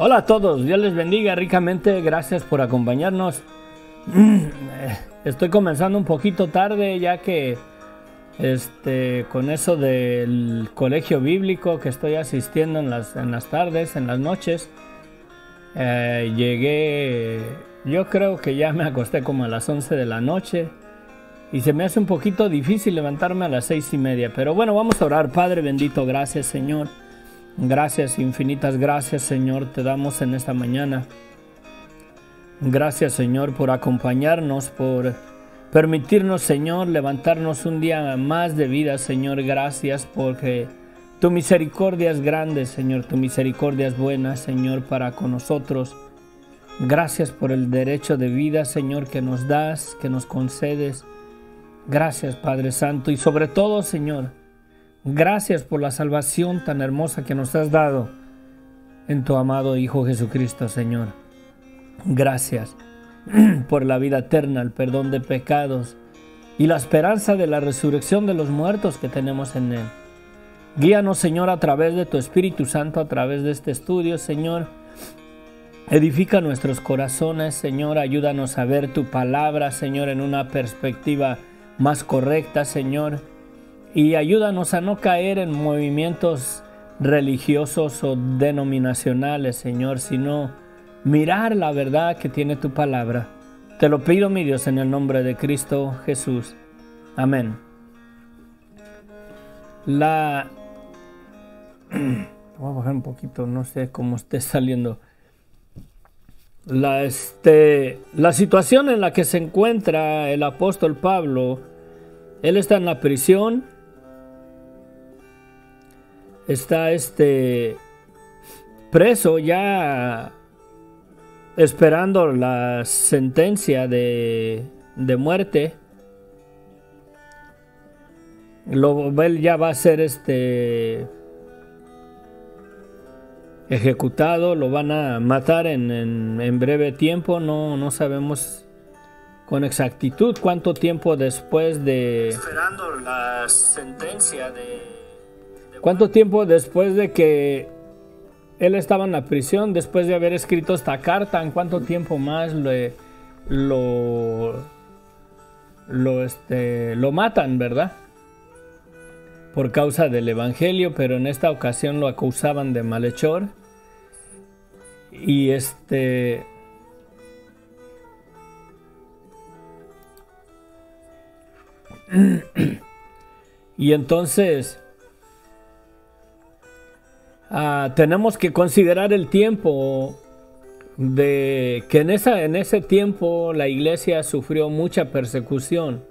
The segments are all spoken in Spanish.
Hola a todos, Dios les bendiga ricamente, gracias por acompañarnos. Estoy comenzando un poquito tarde ya que con eso del colegio bíblico que estoy asistiendo en las tardes, en las noches, llegué, yo creo que ya me acosté como a las 11 de la noche y se me hace un poquito difícil levantarme a las 6:30, pero bueno, vamos a orar. Padre bendito, gracias Señor. Gracias, infinitas gracias Señor, te damos en esta mañana. Gracias Señor por acompañarnos, por permitirnos Señor levantarnos un día más de vida Señor. Gracias porque tu misericordia es grande Señor, tu misericordia es buena Señor para con nosotros. Gracias por el derecho de vida Señor que nos das, que nos concedes. Gracias Padre Santo y sobre todo Señor, gracias por la salvación tan hermosa que nos has dado en tu amado Hijo Jesucristo, Señor. Gracias por la vida eterna, el perdón de pecados y la esperanza de la resurrección de los muertos que tenemos en Él. Guíanos, Señor, a través de tu Espíritu Santo, a través de este estudio, Señor. Edifica nuestros corazones, Señor. Ayúdanos a ver tu palabra, Señor, en una perspectiva más correcta, Señor. Y ayúdanos a no caer en movimientos religiosos o denominacionales, Señor, sino mirar la verdad que tiene tu palabra. Te lo pido, mi Dios, en el nombre de Cristo Jesús. Amén. Voy a bajar un poquito, no sé cómo esté saliendo. La situación en la que se encuentra el apóstol Pablo, él está en la prisión. Está preso ya esperando la sentencia de muerte. Él ya va a ser ejecutado, lo van a matar en breve tiempo. No sabemos con exactitud cuánto tiempo después de... Esperando la sentencia de... ¿Cuánto tiempo después de que él estaba en la prisión, después de haber escrito esta carta, en cuánto tiempo más lo matan, ¿verdad? Por causa del evangelio, pero en esta ocasión lo acusaban de malhechor. Y y entonces tenemos que considerar el tiempo de que en ese tiempo la iglesia sufrió mucha persecución,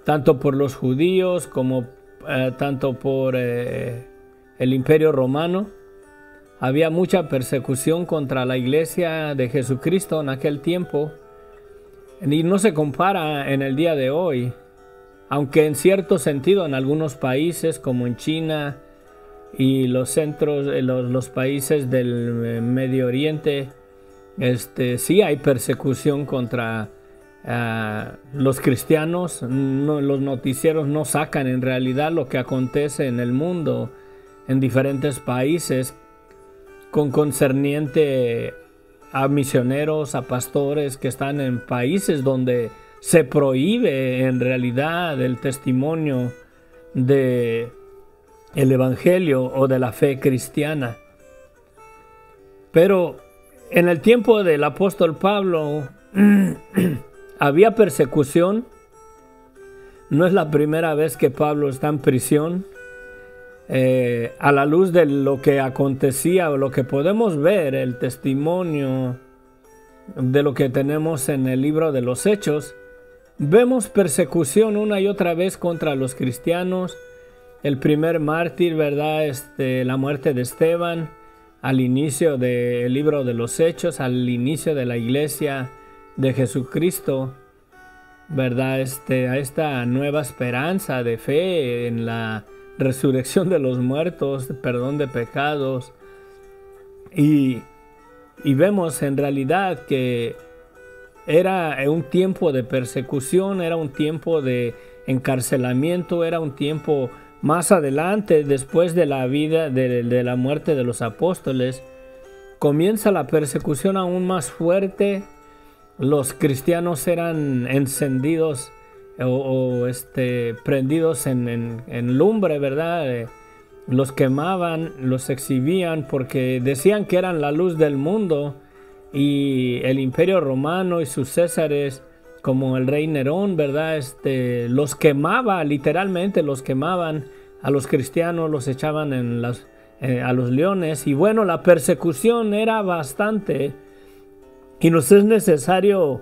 tanto por los judíos como tanto por el imperio romano. Había mucha persecución contra la iglesia de Jesucristo en aquel tiempo y no se compara en el día de hoy, aunque en cierto sentido en algunos países como en China y los países del Medio Oriente, sí hay persecución contra los cristianos. Los noticieros no sacan en realidad lo que acontece en el mundo, en diferentes países, concerniente a misioneros, a pastores que están en países donde se prohíbe en realidad el testimonio de el evangelio o de la fe cristiana. Pero en el tiempo del apóstol Pablo había persecución. No es la primera vez que Pablo está en prisión. A la luz de lo que acontecía o lo que podemos ver, el testimonio de lo que tenemos en el libro de los Hechos, vemos persecución una y otra vez contra los cristianos. El primer mártir, ¿verdad? La muerte de Esteban, al inicio del libro de los Hechos, al inicio de la iglesia de Jesucristo, ¿verdad? A esta nueva esperanza de fe en la resurrección de los muertos, perdón de pecados. Y vemos en realidad que era un tiempo de persecución, era un tiempo de encarcelamiento, era un tiempo más adelante, después de la vida, de la muerte de los apóstoles, comienza la persecución aún más fuerte, los cristianos eran encendidos prendidos en lumbre, ¿verdad? Los quemaban, los exhibían porque decían que eran la luz del mundo, y el Imperio Romano y sus césares, como el rey Nerón, ¿verdad? Los quemaba, literalmente los quemaban a los cristianos, los echaban a los leones. Y bueno, la persecución era bastante, y nos es necesario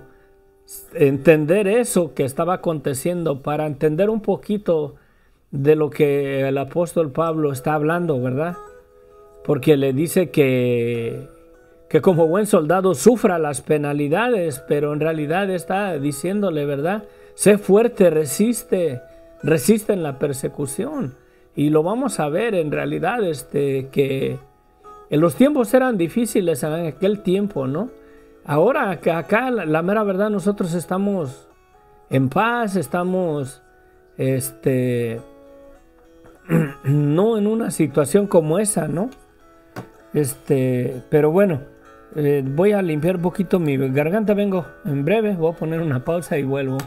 entender eso que estaba aconteciendo para entender un poquito de lo que el apóstol Pablo está hablando, ¿verdad? Porque le dice que como buen soldado sufra las penalidades, pero en realidad está diciéndole, ¿verdad? Sé fuerte, resiste en la persecución. Y lo vamos a ver en realidad, que en los tiempos eran difíciles en aquel tiempo, ¿no? Ahora que acá la mera verdad, nosotros estamos en paz, estamos no en una situación como esa, ¿no? Pero bueno, voy a limpiar un poquito mi garganta, vengo en breve, voy a poner una pausa y vuelvo.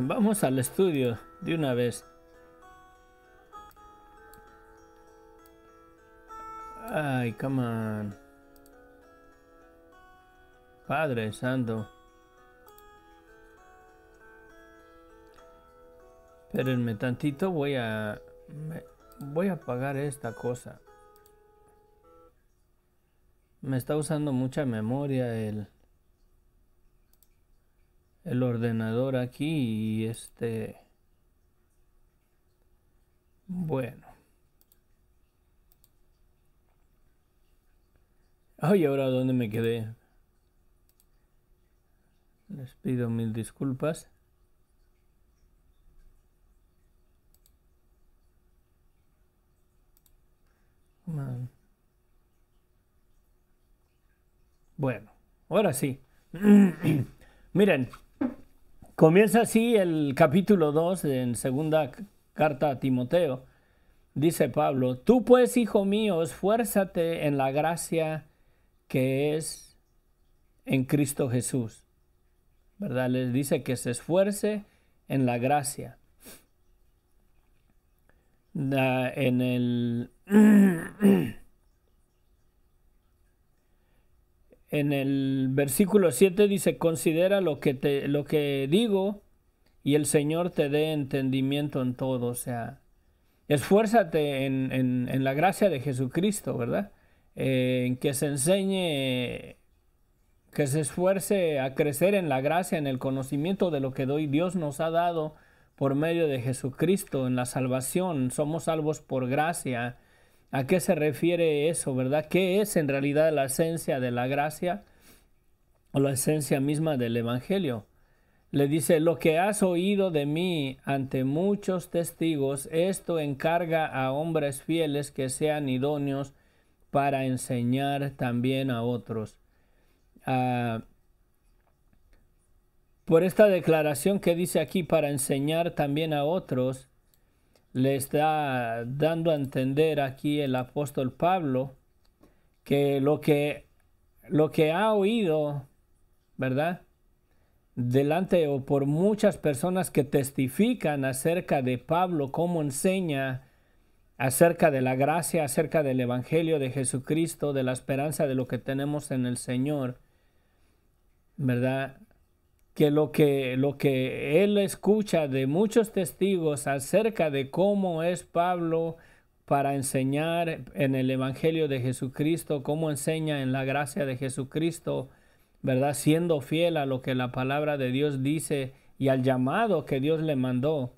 Vamos al estudio de una vez. Ay, come on. Padre Santo. Espérenme tantito, voy a apagar esta cosa. Me está usando mucha memoria el ordenador aquí, y bueno. Ay, ahora dónde me quedé. Les pido mil disculpas. Bueno, ahora sí. Miren, comienza así el capítulo 2 en segunda carta a Timoteo. Dice Pablo: tú pues, hijo mío, esfuérzate en la gracia que es en Cristo Jesús. ¿Verdad? Les dice que se esfuerce en la gracia. En el versículo 7 dice: considera lo que digo, y el Señor te dé entendimiento en todo. O sea, esfuérzate en la gracia de Jesucristo, ¿verdad? En que se enseñe, que se esfuerce a crecer en la gracia, en el conocimiento de lo que Dios nos ha dado por medio de Jesucristo, en la salvación. Somos salvos por gracia. ¿A qué se refiere eso, verdad? ¿Qué es en realidad la esencia de la gracia o la esencia misma del Evangelio? Le dice: lo que has oído de mí ante muchos testigos, esto encarga a hombres fieles que sean idóneos para enseñar también a otros. Por esta declaración que dice aquí, para enseñar también a otros, le está dando a entender aquí el apóstol Pablo que lo que ha oído, ¿verdad?, delante o por muchas personas que testifican acerca de Pablo, cómo enseña acerca de la gracia, acerca del Evangelio de Jesucristo, de la esperanza de lo que tenemos en el Señor, ¿verdad? Que lo que él escucha de muchos testigos acerca de cómo es Pablo para enseñar en el Evangelio de Jesucristo, cómo enseña en la gracia de Jesucristo, ¿verdad? Siendo fiel a lo que la palabra de Dios dice y al llamado que Dios le mandó.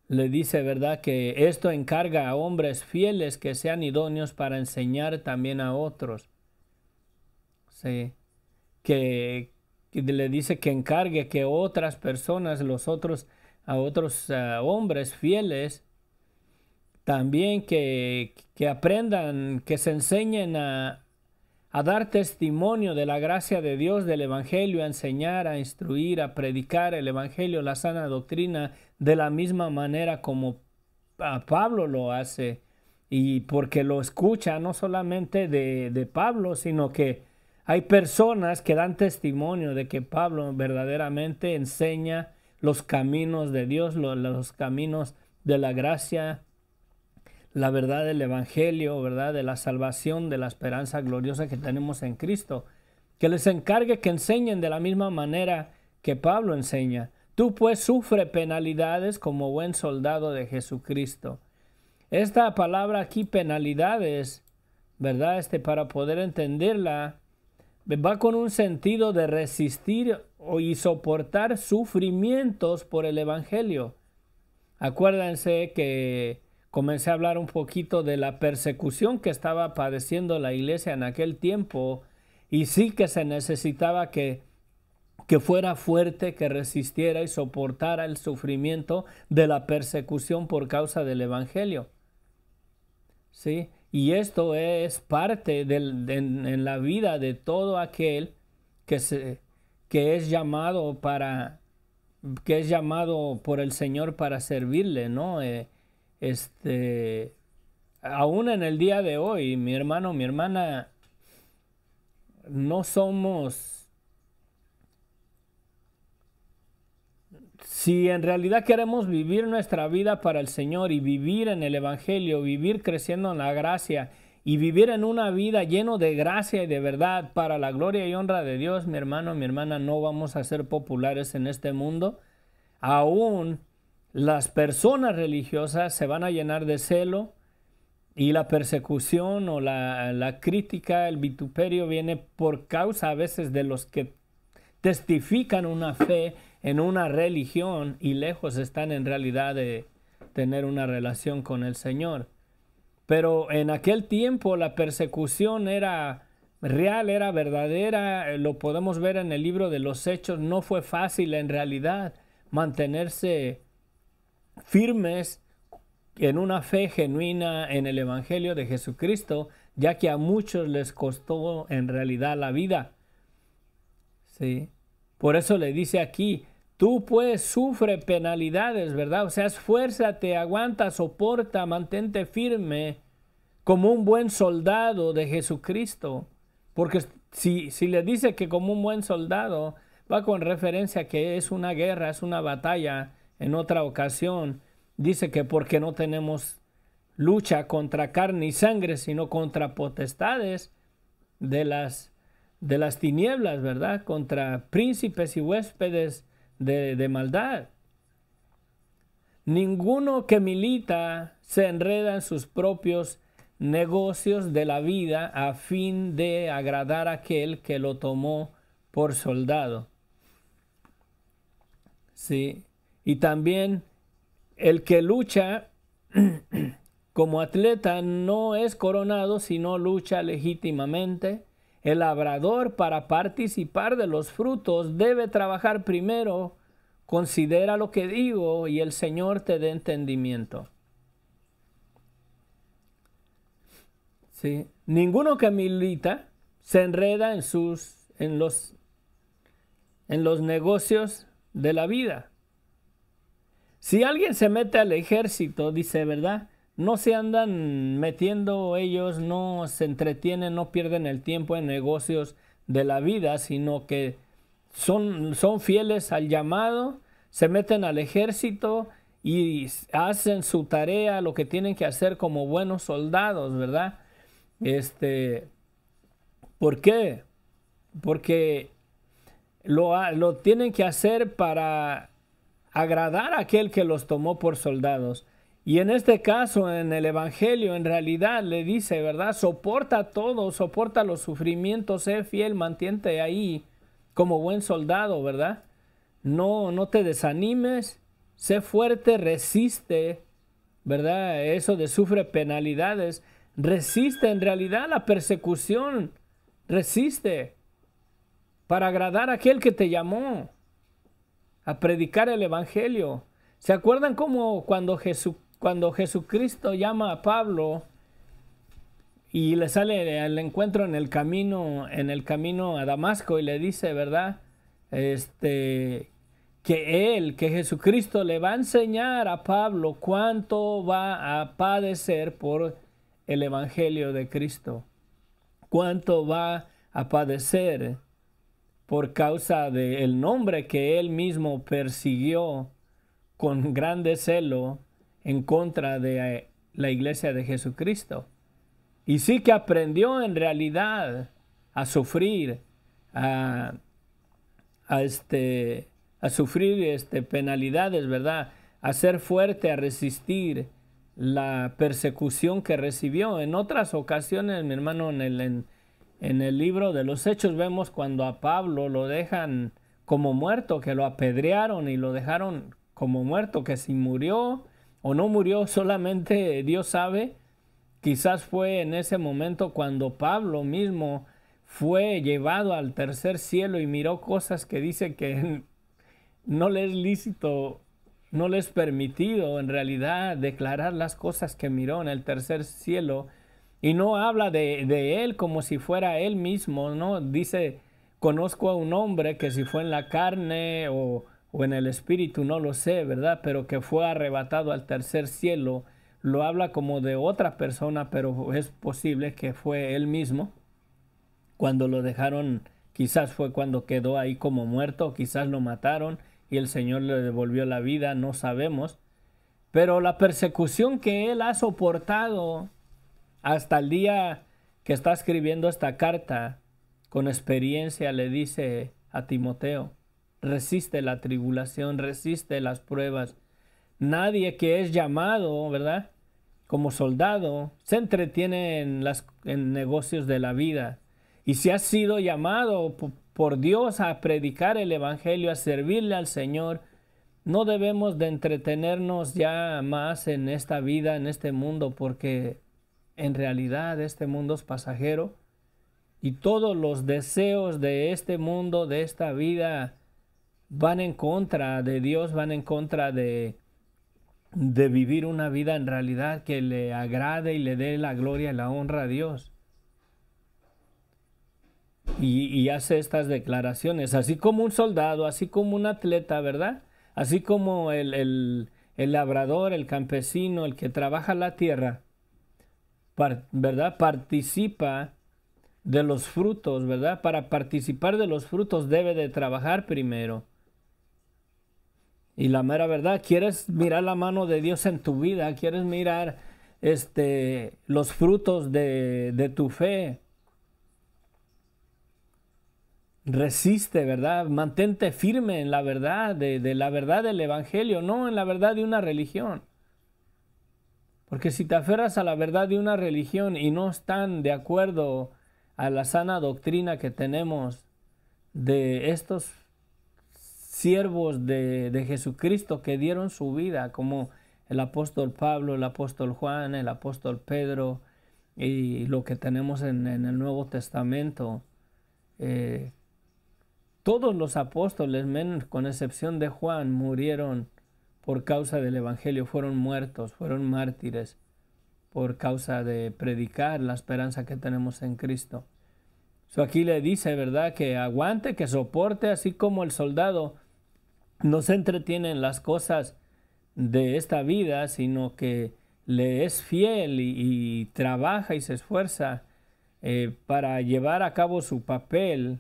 Le dice, ¿verdad?, que esto encarga a hombres fieles que sean idóneos para enseñar también a otros. Sí. Que le dice que encargue que otras personas, a otros hombres fieles, también que aprendan, que se enseñen a dar testimonio de la gracia de Dios, del Evangelio, a enseñar, a instruir, a predicar el Evangelio, la sana doctrina, de la misma manera como Pablo lo hace. Y porque lo escucha no solamente de Pablo, sino que hay personas que dan testimonio de que Pablo verdaderamente enseña los caminos de Dios, los caminos de la gracia, la verdad del Evangelio, verdad de la salvación, de la esperanza gloriosa que tenemos en Cristo. Que les encargue que enseñen de la misma manera que Pablo enseña. Tú pues sufre penalidades como buen soldado de Jesucristo. Esta palabra aquí, penalidades, ¿verdad? Para poder entenderla, va con un sentido de resistir y soportar sufrimientos por el Evangelio. Acuérdense que comencé a hablar un poquito de la persecución que estaba padeciendo la iglesia en aquel tiempo, y sí que se necesitaba que fuera fuerte, que resistiera y soportara el sufrimiento de la persecución por causa del Evangelio. ¿Sí? Y esto es parte en la vida de todo aquel que es llamado por el Señor para servirle, ¿no? Aún en el día de hoy, mi hermano, mi hermana, no somos... Si en realidad queremos vivir nuestra vida para el Señor y vivir en el Evangelio, vivir creciendo en la gracia y vivir en una vida lleno de gracia y de verdad para la gloria y honra de Dios, mi hermano, mi hermana, no vamos a ser populares en este mundo. Aún las personas religiosas se van a llenar de celo, y la persecución o la crítica, el vituperio viene por causa a veces de los que testifican una fe en una religión y lejos están en realidad de tener una relación con el Señor. Pero en aquel tiempo la persecución era real, era verdadera, lo podemos ver en el libro de los Hechos. No fue fácil en realidad mantenerse firmes en una fe genuina en el Evangelio de Jesucristo, ya que a muchos les costó en realidad la vida. Sí. Por eso le dice aquí, tú pues sufre penalidades, ¿verdad? O sea, esfuérzate, aguanta, soporta, mantente firme como un buen soldado de Jesucristo. Porque si le dice que como un buen soldado, va con referencia a que es una guerra, es una batalla. En otra ocasión dice que porque no tenemos lucha contra carne y sangre, sino contra potestades de las tinieblas, ¿verdad? Contra príncipes y huéspedes de maldad. Ninguno que milita se enreda en sus propios negocios de la vida a fin de agradar a aquel que lo tomó por soldado. Sí. Y también el que lucha como atleta no es coronado, sino lucha legítimamente. El labrador, para participar de los frutos, debe trabajar primero. Considera lo que digo y el Señor te dé entendimiento. ¿Sí? Ninguno que milita se enreda en los negocios de la vida. Si alguien se mete al ejército, dice, ¿verdad?, no se andan metiendo ellos, no se entretienen, no pierden el tiempo en negocios de la vida, sino que son fieles al llamado, se meten al ejército y hacen su tarea, lo que tienen que hacer como buenos soldados, ¿verdad? ¿Por qué? Porque lo tienen que hacer para agradar a aquel que los tomó por soldados. Y en este caso, en el Evangelio, en realidad le dice, ¿verdad? Soporta todo, soporta los sufrimientos, sé fiel, mantente ahí como buen soldado, ¿verdad? No te desanimes, sé fuerte, resiste, ¿verdad? Eso de sufre penalidades, resiste en realidad la persecución, resiste para agradar a aquel que te llamó a predicar el Evangelio. ¿Se acuerdan cómo cuando Jesucristo llama a Pablo y le sale al encuentro en el camino a Damasco y le dice, ¿verdad? Que Jesucristo le va a enseñar a Pablo cuánto va a padecer por el Evangelio de Cristo, cuánto va a padecer por causa del nombre que él mismo persiguió con grande celo en contra de la iglesia de Jesucristo. Y sí que aprendió en realidad a sufrir, a sufrir penalidades, ¿verdad? A ser fuerte, a resistir la persecución que recibió. En otras ocasiones, mi hermano, en el libro de los Hechos vemos cuando a Pablo lo dejan como muerto, que lo apedrearon y lo dejaron como muerto, que si murió o no murió solamente Dios sabe. Quizás fue en ese momento cuando Pablo mismo fue llevado al tercer cielo y miró cosas que dice que no le es lícito, no le es permitido en realidad declarar las cosas que miró en el tercer cielo. Y no habla de él como si fuera él mismo, ¿no? Dice, conozco a un hombre que si fue en la carne o en el espíritu, no lo sé, ¿verdad? Pero que fue arrebatado al tercer cielo. Lo habla como de otra persona, pero es posible que fue él mismo. Cuando lo dejaron, quizás fue cuando quedó ahí como muerto, quizás lo mataron y el Señor le devolvió la vida, no sabemos. Pero la persecución que él ha soportado hasta el día que está escribiendo esta carta, con experiencia le dice a Timoteo, resiste la tribulación, resiste las pruebas. Nadie que es llamado, ¿verdad?, como soldado, se entretiene en negocios de la vida. Y si has sido llamado por Dios a predicar el Evangelio, a servirle al Señor, no debemos de entretenernos ya más en esta vida, en este mundo, porque en realidad este mundo es pasajero y todos los deseos de este mundo, de esta vida, van en contra de Dios, van en contra de vivir una vida en realidad que le agrade y le dé la gloria y la honra a Dios. Y hace estas declaraciones, así como un soldado, así como un atleta, ¿verdad? Así como el labrador, el campesino, el que trabaja la tierra, ¿verdad? Participa de los frutos, ¿verdad? Para participar de los frutos debe de trabajar primero. Y la mera verdad, quieres mirar la mano de Dios en tu vida, quieres mirar los frutos de tu fe. Resiste, ¿verdad? Mantente firme en la verdad, de la verdad del Evangelio, no en la verdad de una religión. Porque si te aferras a la verdad de una religión y no están de acuerdo a la sana doctrina que tenemos de estos siervos de Jesucristo que dieron su vida, como el apóstol Pablo, el apóstol Juan, el apóstol Pedro y lo que tenemos en el Nuevo Testamento, todos los apóstoles, con excepción de Juan, murieron por causa del Evangelio, fueron muertos, fueron mártires por causa de predicar la esperanza que tenemos en Cristo. Aquí le dice, ¿verdad?, que aguante, que soporte, así como el soldado no se entretiene en las cosas de esta vida, sino que le es fiel y trabaja y se esfuerza para llevar a cabo su papel,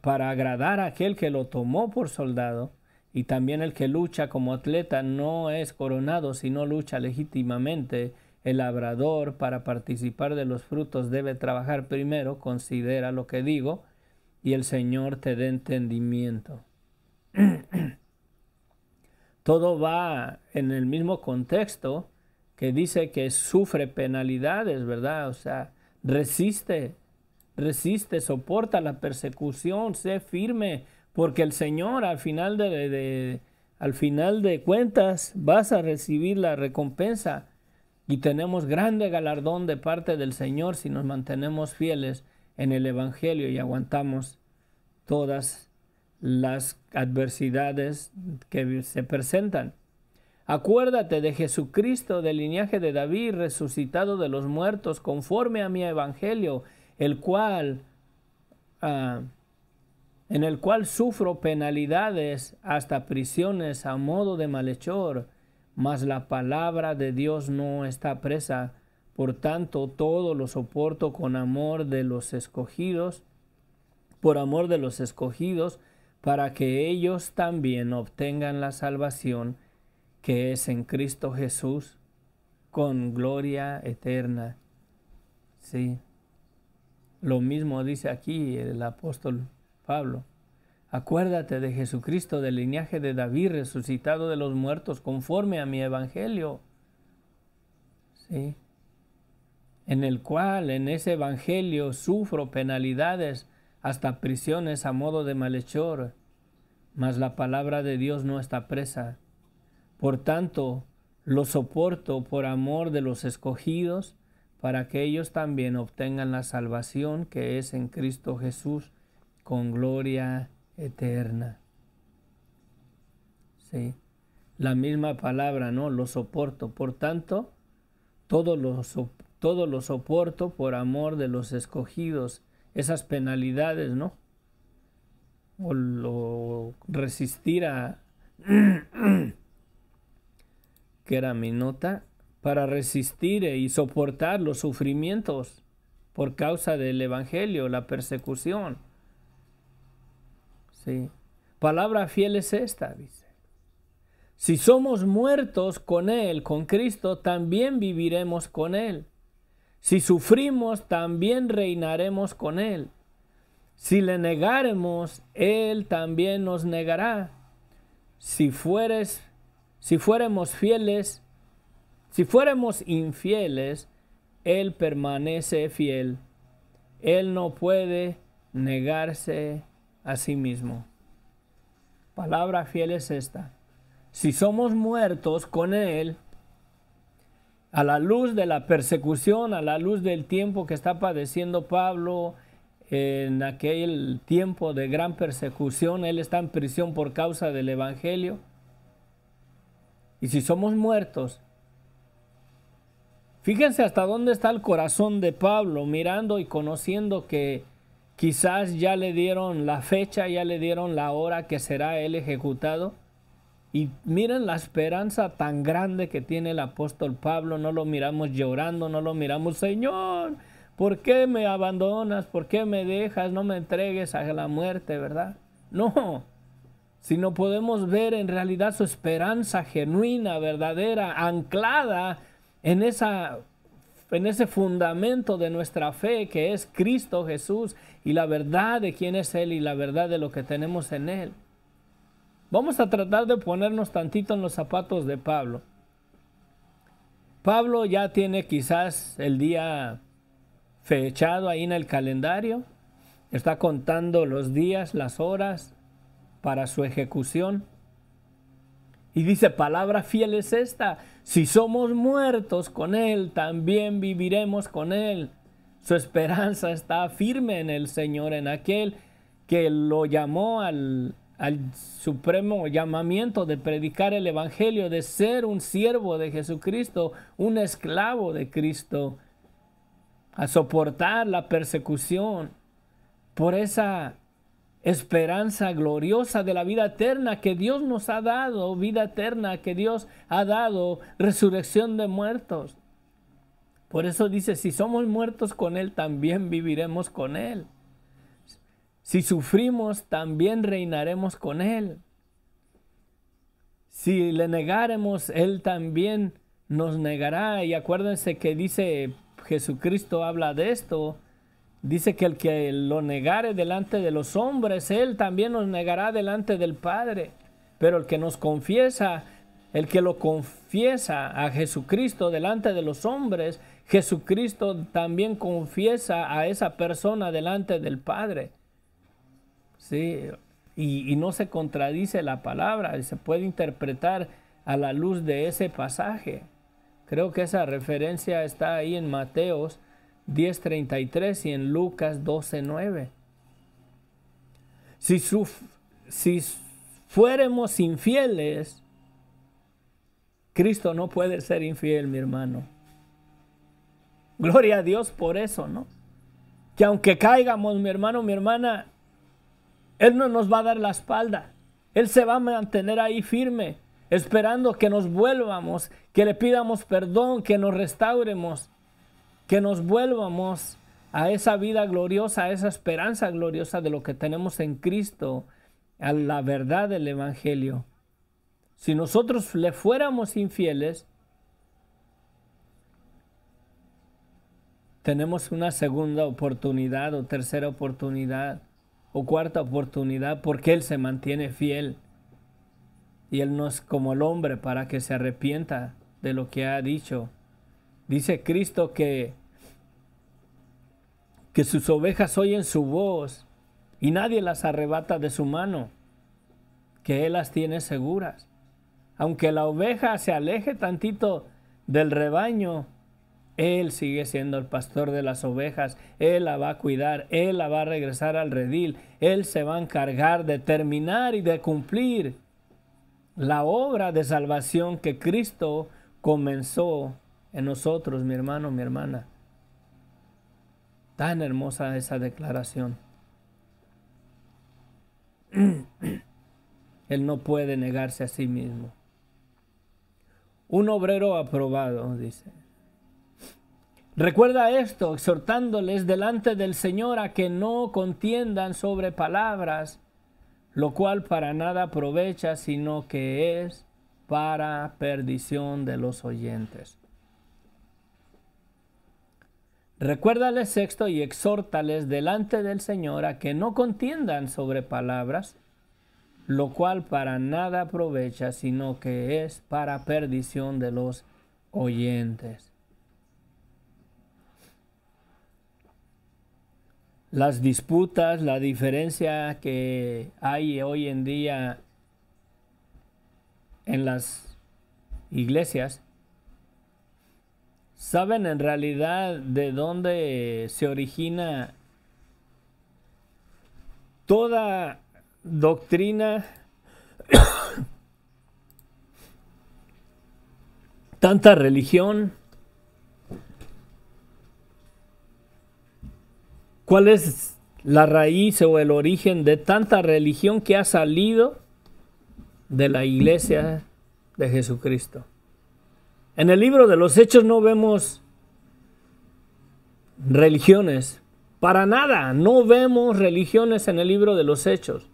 para agradar a aquel que lo tomó por soldado. Y también el que lucha como atleta no es coronado, sino lucha legítimamente. El labrador, para participar de los frutos, debe trabajar primero, considera lo que digo, y el Señor te dé entendimiento. todo va en el mismo contexto que dice que sufre penalidades, ¿verdad? O sea, resiste, soporta la persecución, sé firme, porque el Señor al final de cuentas vas a recibir la recompensa y tenemos grande galardón de parte del Señor si nos mantenemos fieles en el Evangelio y aguantamos todas las adversidades que se presentan. Acuérdate de Jesucristo, del linaje de David, resucitado de los muertos, conforme a mi Evangelio, en el cual sufro penalidades hasta prisiones a modo de malhechor, mas la palabra de Dios no está presa. Por tanto, todo lo soporto con amor de los escogidos, por amor de los escogidos, para que ellos también obtengan la salvación que es en Cristo Jesús, con gloria eterna. Sí. Lo mismo dice aquí el apóstol Pablo. Acuérdate de Jesucristo, del linaje de David, resucitado de los muertos, conforme a mi Evangelio. Sí. En el cual, en ese Evangelio, sufro penalidades, hasta prisiones a modo de malhechor, mas la palabra de Dios no está presa. Por tanto, lo soporto por amor de los escogidos, para que ellos también obtengan la salvación que es en Cristo Jesús, con gloria eterna. Sí, la misma palabra, ¿no? Lo soporto. Por tanto, todo lo soporto por amor de los escogidos. Esas penalidades, ¿no? O resistir a... que era mi nota, para resistir y soportar los sufrimientos por causa del Evangelio, la persecución. Sí. Palabra fiel es esta, dice. Si somos muertos con Él, con Cristo, también viviremos con Él. Si sufrimos, también reinaremos con Él. Si le negaremos, Él también nos negará. Si fuéramos infieles, Él permanece fiel. Él no puede negarse a sí mismo. Palabra fiel es esta. Si somos muertos con Él, a la luz de la persecución, a la luz del tiempo que está padeciendo Pablo, en aquel tiempo de gran persecución, él está en prisión por causa del Evangelio. Y si somos muertos, fíjense hasta dónde está el corazón de Pablo, mirando y conociendo que quizás ya le dieron la fecha, ya le dieron la hora que será él ejecutado. Y miren la esperanza tan grande que tiene el apóstol Pablo. No lo miramos llorando, no lo miramos, Señor, ¿por qué me abandonas? ¿Por qué me dejas? No me entregues a la muerte, ¿verdad? No, sino podemos ver en realidad su esperanza genuina, verdadera, anclada en ese fundamento de nuestra fe que es Cristo Jesús y la verdad de quién es Él y la verdad de lo que tenemos en Él. Vamos a tratar de ponernos tantito en los zapatos de Pablo. Pablo ya tiene quizás el día fechado ahí en el calendario. Está contando los días, las horas para su ejecución. Y dice, palabra fiel es esta. Si somos muertos con Él, también viviremos con Él. Su esperanza está firme en el Señor, en aquel que lo llamó al supremo llamamiento de predicar el Evangelio, de ser un siervo de Jesucristo, un esclavo de Cristo, a soportar la persecución por esa esperanza gloriosa de la vida eterna que Dios nos ha dado, vida eterna que Dios ha dado, resurrección de muertos. Por eso dice, si somos muertos con Él, también viviremos con Él. Si sufrimos, también reinaremos con Él. Si le negaremos, Él también nos negará. Y acuérdense que dice, Jesucristo habla de esto. Dice que el que lo negare delante de los hombres, Él también nos negará delante del Padre. Pero el que nos confiesa el que lo confiesa a Jesucristo delante de los hombres, Jesucristo también confiesa a esa persona delante del Padre. Sí, y no se contradice la palabra, se puede interpretar a la luz de ese pasaje. Creo que esa referencia está ahí en Mateos 10:33 y en Lucas 12:9. Si fuéramos infieles, Cristo no puede ser infiel, mi hermano. Gloria a Dios por eso, ¿no? Que aunque caigamos, mi hermano, mi hermana, Él no nos va a dar la espalda. Él se va a mantener ahí firme, esperando que nos vuelvamos, que le pidamos perdón, que nos restauremos, que nos vuelvamos a esa vida gloriosa, a esa esperanza gloriosa de lo que tenemos en Cristo, a la verdad del Evangelio. Si nosotros le fuéramos infieles, tenemos una segunda oportunidad o tercera oportunidad o cuarta oportunidad porque Él se mantiene fiel. Y Él no es como el hombre para que se arrepienta de lo que ha dicho. Dice Cristo que sus ovejas oyen su voz y nadie las arrebata de su mano, que Él las tiene seguras. Aunque la oveja se aleje tantito del rebaño, Él sigue siendo el pastor de las ovejas. Él la va a cuidar, Él la va a regresar al redil. Él se va a encargar de terminar y de cumplir la obra de salvación que Cristo comenzó en nosotros, mi hermano, mi hermana. Tan hermosa esa declaración. Él no puede negarse a sí mismo. Un obrero aprobado, dice. Recuerda esto, exhortándoles delante del Señor a que no contiendan sobre palabras, lo cual para nada aprovecha, sino que es para perdición de los oyentes. Recuérdales esto y exhórtales delante del Señor a que no contiendan sobre palabras, lo cual para nada aprovecha, sino que es para perdición de los oyentes. Las disputas, la diferencia que hay hoy en día en las iglesias, ¿saben en realidad de dónde se origina toda doctrina, tanta religión? ¿Cuál es la raíz o el origen de tanta religión que ha salido de la iglesia de Jesucristo? En el libro de los Hechos no vemos religiones, para nada, no vemos religiones en el libro de los Hechos.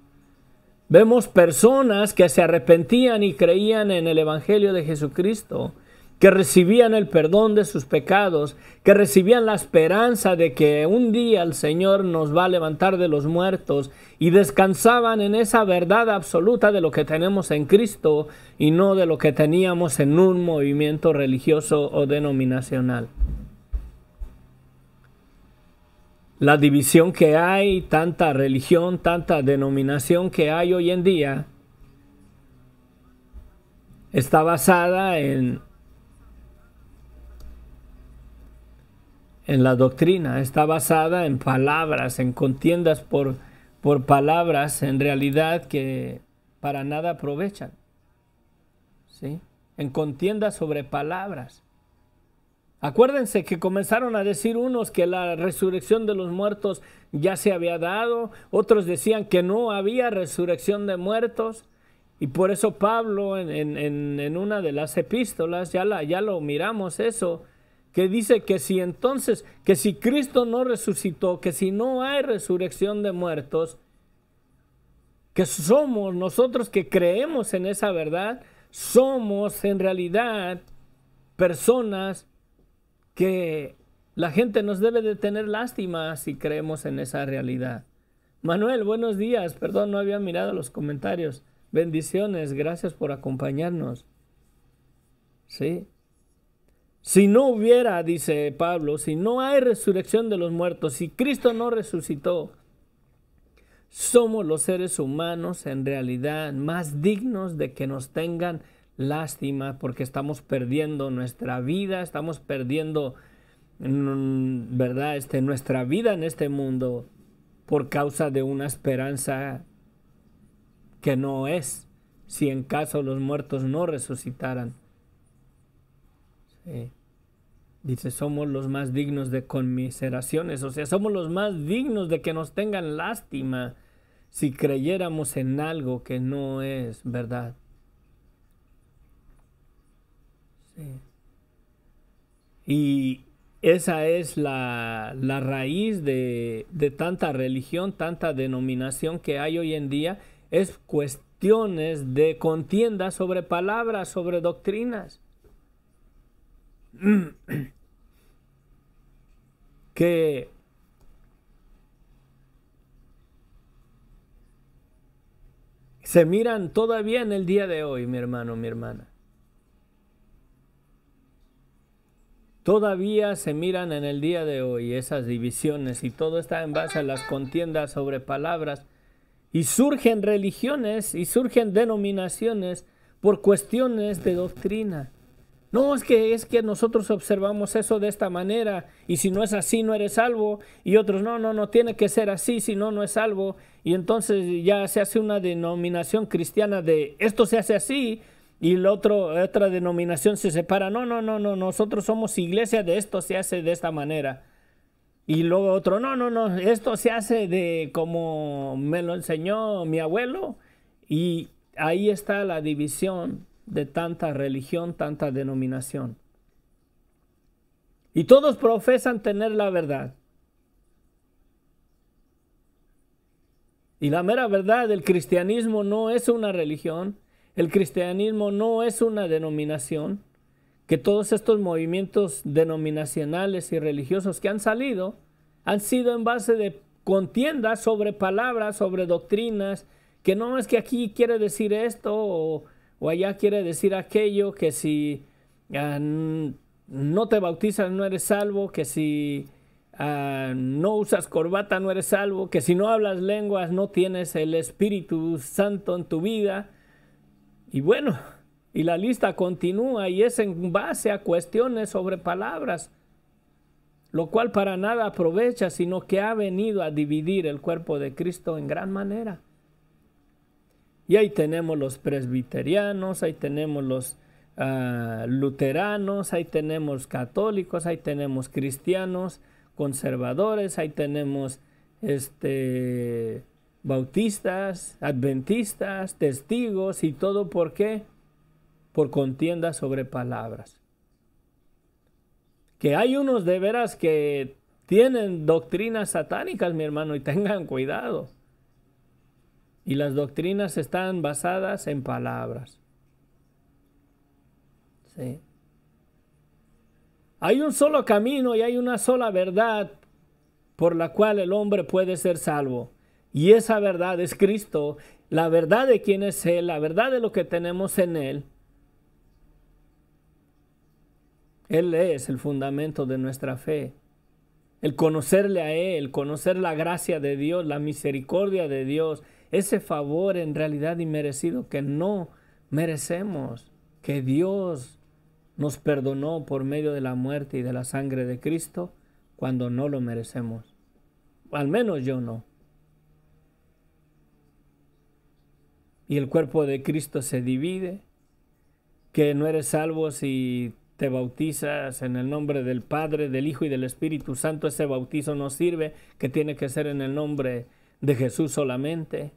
Vemos personas que se arrepentían y creían en el Evangelio de Jesucristo, que recibían el perdón de sus pecados, que recibían la esperanza de que un día el Señor nos va a levantar de los muertos y descansaban en esa verdad absoluta de lo que tenemos en Cristo y no de lo que teníamos en un movimiento religioso o denominacional. La división que hay, tanta religión, tanta denominación que hay hoy en día, está basada en la doctrina, está basada en palabras, en contiendas por palabras en realidad que para nada aprovechan, ¿sí? En contiendas sobre palabras. Acuérdense que comenzaron a decir unos que la resurrección de los muertos ya se había dado, otros decían que no había resurrección de muertos, y por eso Pablo en una de las epístolas, ya lo miramos eso, que dice que si entonces, que si Cristo no resucitó, que si no hay resurrección de muertos, que somos nosotros que creemos en esa verdad, somos en realidad personas que la gente nos debe de tener lástima si creemos en esa realidad. Manuel, buenos días, perdón, no había mirado los comentarios. Bendiciones, gracias por acompañarnos. ¿Sí? Si no hubiera, dice Pablo, si no hay resurrección de los muertos, si Cristo no resucitó, somos los seres humanos en realidad más dignos de que nos tengan lástima porque estamos perdiendo nuestra vida, estamos perdiendo, ¿verdad? Nuestra vida en este mundo por causa de una esperanza que no es, si en caso los muertos no resucitaran. Sí. Dice, somos los más dignos de conmiseraciones, o sea, somos los más dignos de que nos tengan lástima si creyéramos en algo que no es verdad. Sí. Y esa es la raíz de tanta religión, tanta denominación que hay hoy en día, es cuestiones de contienda sobre palabras, sobre doctrinas. Que se miran todavía en el día de hoy, mi hermano, mi hermana. Todavía se miran en el día de hoy esas divisiones y todo está en base a las contiendas sobre palabras. Y surgen religiones y surgen denominaciones por cuestiones de doctrina. No, es que nosotros observamos eso de esta manera y si no es así no eres salvo. Y otros, no, tiene que ser así, si no, no es salvo. Y entonces ya se hace una denominación cristiana de esto se hace así y otra denominación se separa. No, nosotros somos iglesia de esto se hace de esta manera. Y luego otro, no, esto se hace de como me lo enseñó mi abuelo. Y ahí está la división de tanta religión, tanta denominación. Y todos profesan tener la verdad. Y la mera verdad, el cristianismo no es una religión, el cristianismo no es una denominación, que todos estos movimientos denominacionales y religiosos que han salido han sido en base de contiendas sobre palabras, sobre doctrinas, que no es que aquí quiere decir esto o allá quiere decir aquello, que si no te bautizas no eres salvo, que si no usas corbata no eres salvo, que si no hablas lenguas no tienes el Espíritu Santo en tu vida. Y bueno, y la lista continúa y es en base a cuestiones sobre palabras, lo cual para nada aprovecha, sino que ha venido a dividir el cuerpo de Cristo en gran manera. Y ahí tenemos los presbiterianos, ahí tenemos los luteranos, ahí tenemos católicos, ahí tenemos cristianos, conservadores, ahí tenemos bautistas, adventistas, testigos y todo. ¿Por qué? Por contienda sobre palabras. Que hay unos de veras que tienen doctrinas satánicas, mi hermano, y tengan cuidado. Y las doctrinas están basadas en palabras. Sí. Hay un solo camino y hay una sola verdad por la cual el hombre puede ser salvo. Y esa verdad es Cristo, la verdad de quién es Él, la verdad de lo que tenemos en Él. Él es el fundamento de nuestra fe. El conocerle a Él, conocer la gracia de Dios, la misericordia de Dios, ese favor en realidad inmerecido que no merecemos, que Dios nos perdonó por medio de la muerte y de la sangre de Cristo cuando no lo merecemos. Al menos yo no. Y el cuerpo de Cristo se divide, que no eres salvo si te bautizas en el nombre del Padre, del Hijo y del Espíritu Santo. Ese bautizo no sirve, que tiene que ser en el nombre de Jesús solamente.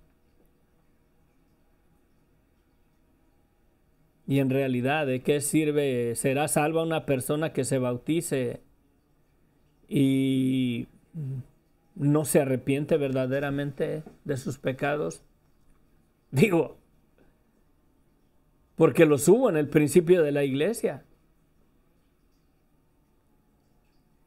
Y en realidad, ¿de qué sirve? ¿Será salva una persona que se bautice y no se arrepiente verdaderamente de sus pecados? Digo, porque los hubo en el principio de la iglesia.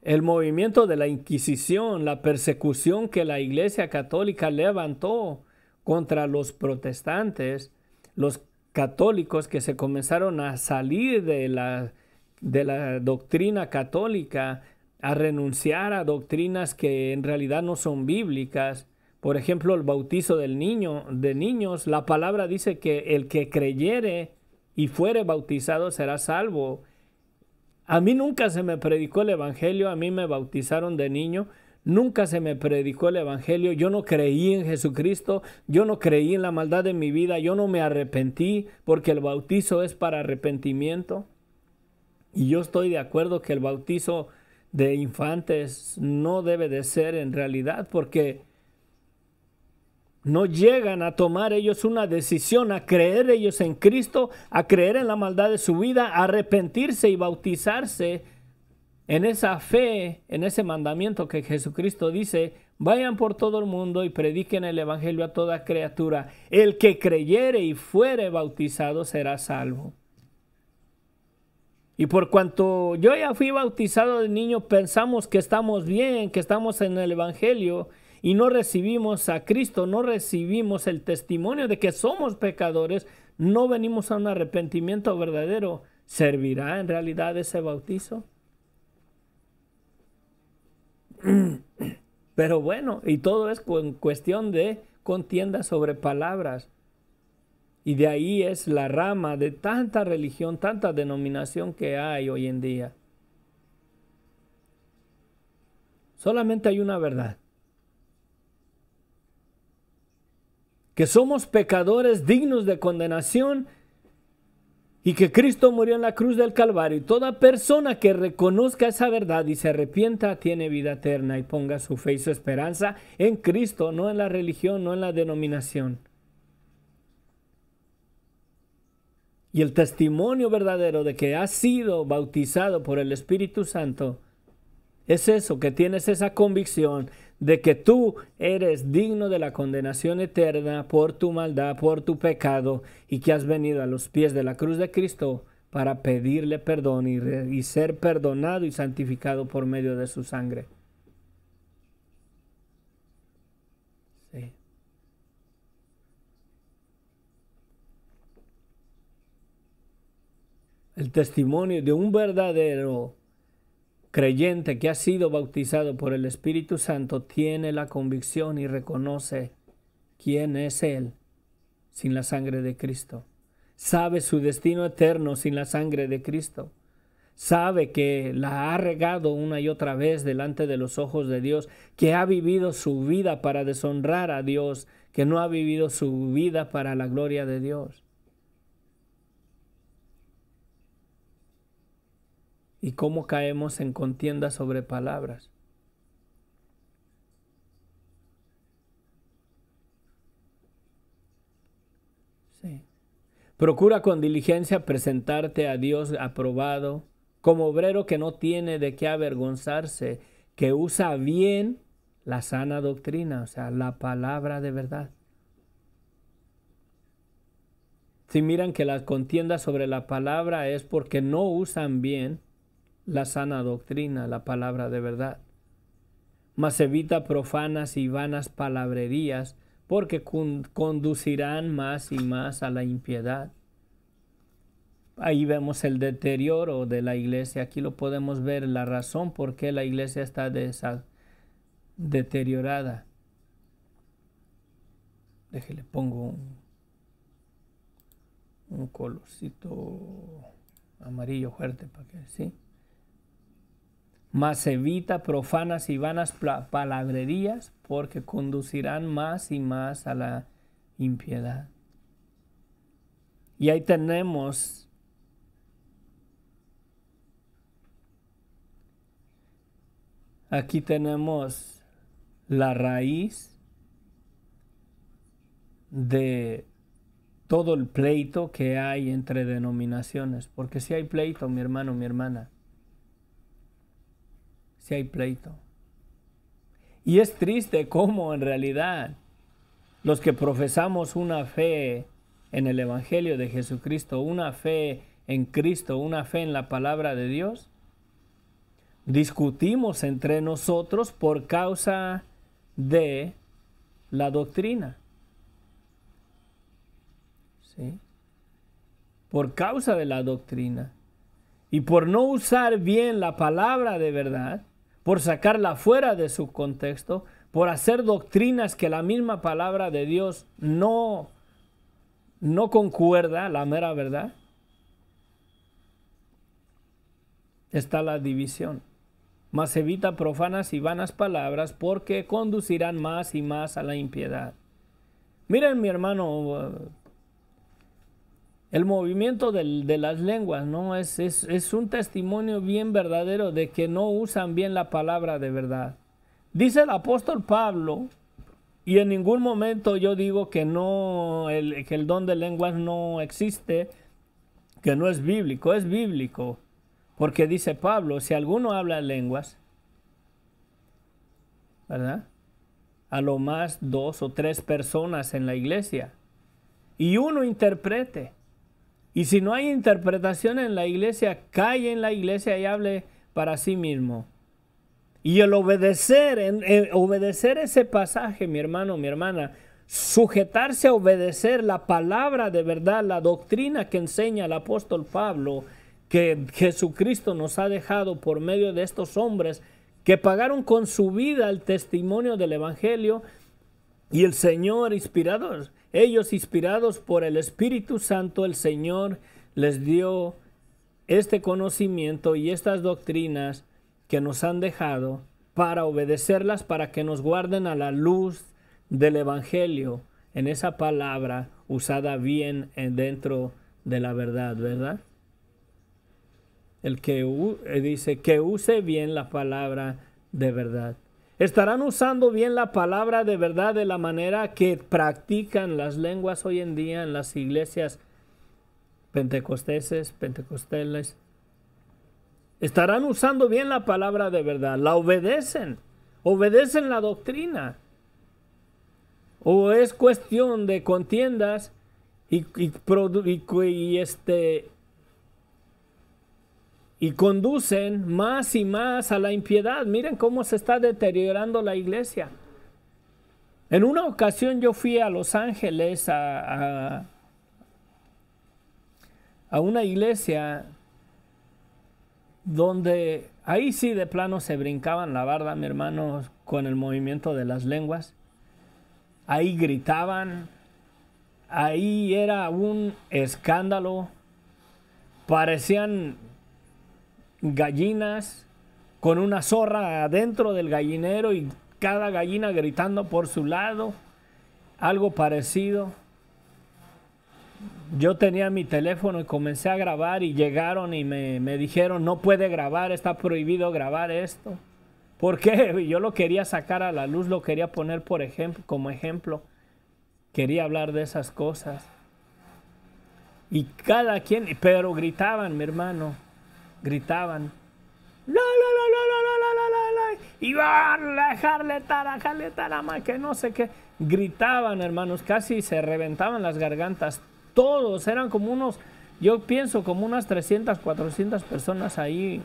El movimiento de la Inquisición, la persecución que la Iglesia Católica levantó contra los protestantes, los católicos que se comenzaron a salir de la doctrina católica, a renunciar a doctrinas que en realidad no son bíblicas. Por ejemplo, el bautizo de niños, la palabra dice que el que creyere y fuere bautizado será salvo. A mí nunca se me predicó el evangelio, a mí me bautizaron de niño, nunca se me predicó el evangelio, yo no creí en Jesucristo, yo no creí en la maldad de mi vida, yo no me arrepentí porque el bautizo es para arrepentimiento. Y yo estoy de acuerdo que el bautizo de infantes no debe de ser en realidad, porque no llegan a tomar ellos una decisión, a creer ellos en Cristo, a creer en la maldad de su vida, a arrepentirse y bautizarse en esa fe, en ese mandamiento que Jesucristo dice: vayan por todo el mundo y prediquen el evangelio a toda criatura. El que creyere y fuere bautizado será salvo. Y por cuanto yo ya fui bautizado de niño, pensamos que estamos bien, que estamos en el evangelio, y no recibimos a Cristo, no recibimos el testimonio de que somos pecadores, no venimos a un arrepentimiento verdadero. ¿Servirá en realidad ese bautizo? Pero bueno, y todo es cuestión de contienda sobre palabras. Y de ahí es la rama de tanta religión, tanta denominación que hay hoy en día. Solamente hay una verdad: que somos pecadores dignos de condenación y que Cristo murió en la cruz del Calvario. Y toda persona que reconozca esa verdad y se arrepienta tiene vida eterna y ponga su fe y su esperanza en Cristo, no en la religión, no en la denominación. Y el testimonio verdadero de que has sido bautizado por el Espíritu Santo es eso, que tienes esa convicción de que tú eres digno de la condenación eterna por tu maldad, por tu pecado, y que has venido a los pies de la cruz de Cristo para pedirle perdón y ser perdonado y santificado por medio de su sangre. Sí. El testimonio de un verdadero creyente que ha sido bautizado por el Espíritu Santo tiene la convicción y reconoce quién es Él sin la sangre de Cristo. Sabe su destino eterno sin la sangre de Cristo. Sabe que la ha regado una y otra vez delante de los ojos de Dios, que ha vivido su vida para deshonrar a Dios, que no ha vivido su vida para la gloria de Dios. ¿Y cómo caemos en contienda sobre palabras? Sí. Procura con diligencia presentarte a Dios aprobado, como obrero que no tiene de qué avergonzarse, que usa bien la sana doctrina, o sea, la palabra de verdad. Si miran que la contienda sobre la palabra es porque no usan bien la sana doctrina, la palabra de verdad. Mas evita profanas y vanas palabrerías, porque conducirán más y más a la impiedad. Ahí vemos el deterioro de la iglesia. Aquí lo podemos ver, la razón por qué la iglesia está deteriorada. Déjele, pongo un colorcito amarillo fuerte para que, ¿sí? Mas evita profanas y vanas palabrerías, porque conducirán más y más a la impiedad. Y ahí tenemos la raíz de todo el pleito que hay entre denominaciones. Porque si hay pleito, mi hermano, mi hermana, si hay pleito. Y es triste cómo en realidad los que profesamos una fe en el Evangelio de Jesucristo, una fe en Cristo, una fe en la palabra de Dios, discutimos entre nosotros por causa de la doctrina. ¿Sí? por causa de la doctrina. Y por no usar bien la palabra de verdad, por sacarla fuera de su contexto, por hacer doctrinas que la misma palabra de Dios no concuerda, la mera verdad, está la división. Mas evita profanas y vanas palabras, porque conducirán más y más a la impiedad. Miren, mi hermano, el movimiento de las lenguas, ¿no? Es un testimonio bien verdadero de que no usan bien la palabra de verdad. Dice el apóstol Pablo, y en ningún momento yo digo que que el don de lenguas no existe, que no es bíblico, es bíblico. Porque dice Pablo, si alguno habla lenguas, ¿verdad? A lo más 2 o 3 personas en la iglesia, y uno interprete. Y si no hay interpretación en la iglesia, calle en la iglesia y hable para sí mismo. Y el obedecer ese pasaje, mi hermano, mi hermana, sujetarse a obedecer la palabra de verdad, la doctrina que enseña el apóstol Pablo, que Jesucristo nos ha dejado por medio de estos hombres que pagaron con su vida el testimonio del evangelio, y el Señor ellos inspirados por el Espíritu Santo, el Señor les dio este conocimiento y estas doctrinas que nos han dejado para obedecerlas, para que nos guarden a la luz del evangelio, en esa palabra usada bien dentro de la verdad, ¿verdad? El que dice que use bien la palabra de verdad. ¿Estarán usando bien la palabra de verdad de la manera que practican las lenguas hoy en día en las iglesias pentecostales? ¿Estarán usando bien la palabra de verdad? ¿La obedecen? ¿Obedecen la doctrina? ¿O es cuestión de contiendas y conducen más y más a la impiedad? Miren cómo se está deteriorando la iglesia. En una ocasión yo fui a Los Ángeles a una iglesia donde ahí sí de plano se brincaban la barda, mi hermano, con el movimiento de las lenguas. Ahí gritaban, ahí era un escándalo, parecían gallinas con una zorra adentro del gallinero y cada gallina gritando por su lado, algo parecido. Yo tenía mi teléfono y comencé a grabar y llegaron y me dijeron, no puede grabar, está prohibido grabar esto. ¿Por qué? Yo lo quería sacar a la luz, lo quería poner como ejemplo. Quería hablar de esas cosas. Y cada quien, pero gritaban, mi hermano, gritaban. Y van a dejarle tarama, que no sé qué. Gritaban, hermanos, casi se reventaban las gargantas. Todos eran como yo pienso como unas 300, 400 personas ahí.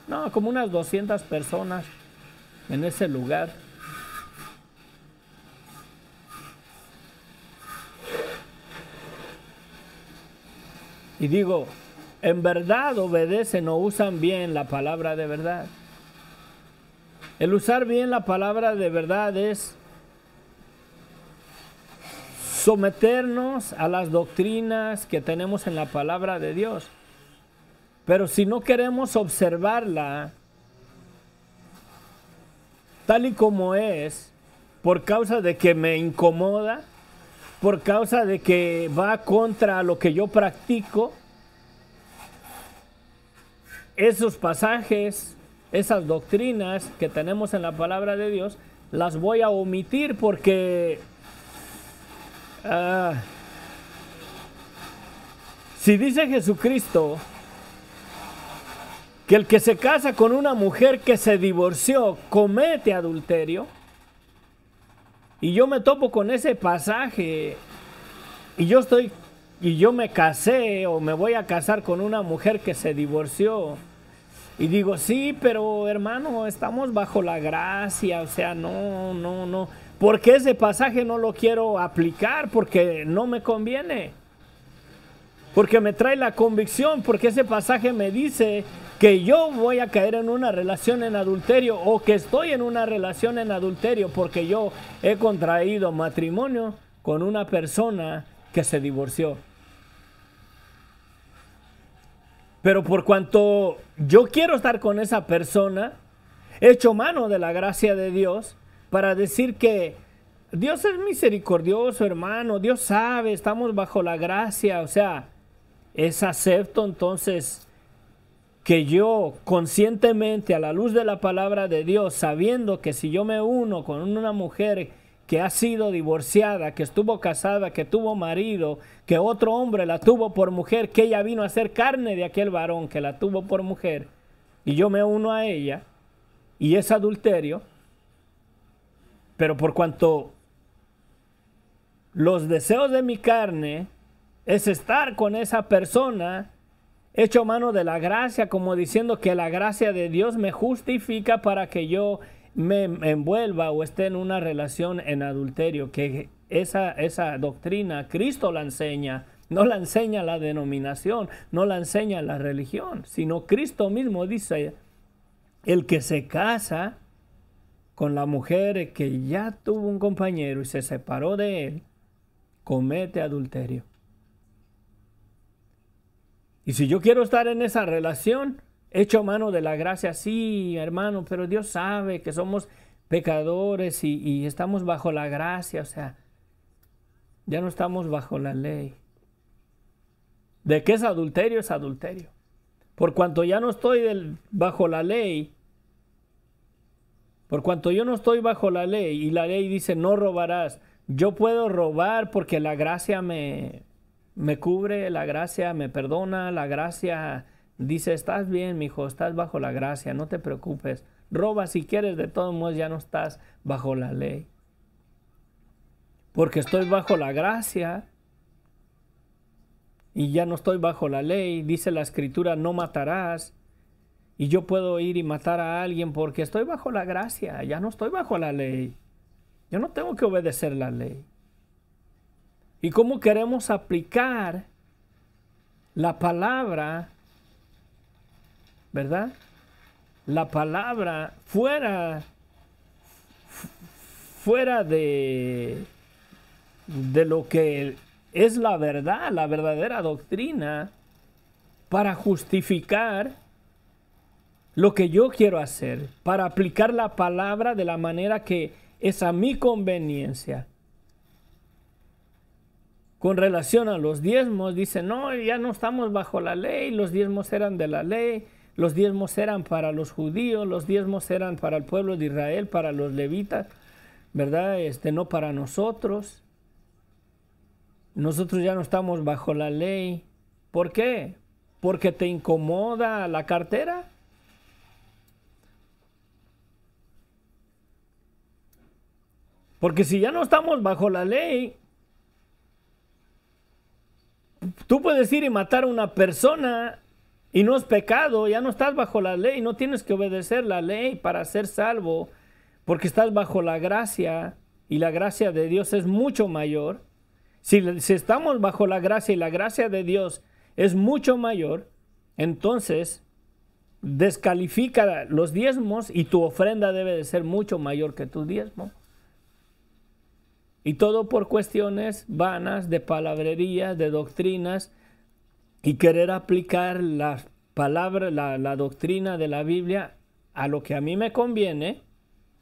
No, como unas 200 personas en ese lugar. Y digo, ¿en verdad obedecen o usan bien la palabra de verdad? El usar bien la palabra de verdad es someternos a las doctrinas que tenemos en la palabra de Dios. Pero si no queremos observarla tal y como es, por causa de que me incomoda, por causa de que va contra lo que yo practico, esos pasajes, esas doctrinas que tenemos en la palabra de Dios, las voy a omitir porque si dice Jesucristo que el que se casa con una mujer que se divorció comete adulterio, y yo me topo con ese pasaje y yo me casé o me voy a casar con una mujer que se divorció, y digo, sí, pero hermano, estamos bajo la gracia, o sea, no, porque ese pasaje no lo quiero aplicar porque no me conviene. porque me trae la convicción, porque ese pasaje me dice que yo voy a caer en una relación en adulterio o que estoy en una relación en adulterio porque yo he contraído matrimonio con una persona que se divorció. Pero por cuanto yo quiero estar con esa persona, he hecho mano de la gracia de Dios para decir que Dios es misericordioso, hermano. Dios sabe, estamos bajo la gracia. O sea, es acepto entonces que yo conscientemente a la luz de la palabra de Dios, sabiendo que si yo me uno con una mujer que ha sido divorciada, que estuvo casada, que tuvo marido, que otro hombre la tuvo por mujer, que ella vino a ser carne de aquel varón que la tuvo por mujer, y yo me uno a ella, y es adulterio, pero por cuanto los deseos de mi carne es estar con esa persona, he hecho mano de la gracia, como diciendo que la gracia de Dios me justifica para que yo me envuelva o esté en una relación en adulterio, que esa doctrina Cristo la enseña, no la enseña la denominación, no la enseña la religión, sino Cristo mismo dice, el que se casa con la mujer que ya tuvo un compañero y se separó de él, comete adulterio. Y si yo quiero estar en esa relación, hecho mano de la gracia, sí, hermano, pero Dios sabe que somos pecadores y estamos bajo la gracia, o sea, ya no estamos bajo la ley. ¿De qué es adulterio? Es adulterio. Por cuanto ya no estoy bajo la ley, por cuanto yo no estoy bajo la ley y la ley dice no robarás, yo puedo robar porque la gracia me cubre, la gracia me perdona, la gracia dice, estás bien, mijo, estás bajo la gracia, no te preocupes. Roba si quieres, de todos modos ya no estás bajo la ley. Porque estoy bajo la gracia y ya no estoy bajo la ley. Dice la Escritura, no matarás. Y yo puedo ir y matar a alguien porque estoy bajo la gracia, ya no estoy bajo la ley. Yo no tengo que obedecer la ley. ¿Y cómo queremos aplicar la palabra, verdad? La palabra fuera de lo que es la verdad, la verdadera doctrina, para justificar lo que yo quiero hacer, para aplicar la palabra de la manera que es a mi conveniencia? Con relación a los diezmos, dice, no, ya no estamos bajo la ley, los diezmos eran de la ley, los diezmos eran para los judíos, los diezmos eran para el pueblo de Israel, para los levitas, ¿verdad? No para nosotros. Nosotros ya no estamos bajo la ley. ¿Por qué? ¿Porque te incomoda la cartera? Porque si ya no estamos bajo la ley, tú puedes ir y matar a una persona y no es pecado, ya no estás bajo la ley, no tienes que obedecer la ley para ser salvo, porque estás bajo la gracia y la gracia de Dios es mucho mayor. Si estamos bajo la gracia y la gracia de Dios es mucho mayor, entonces descalifica los diezmos y tu ofrenda debe de ser mucho mayor que tu diezmo. Y todo por cuestiones vanas, de palabrería, de doctrinas, y querer aplicar la palabra, la doctrina de la Biblia a lo que a mí me conviene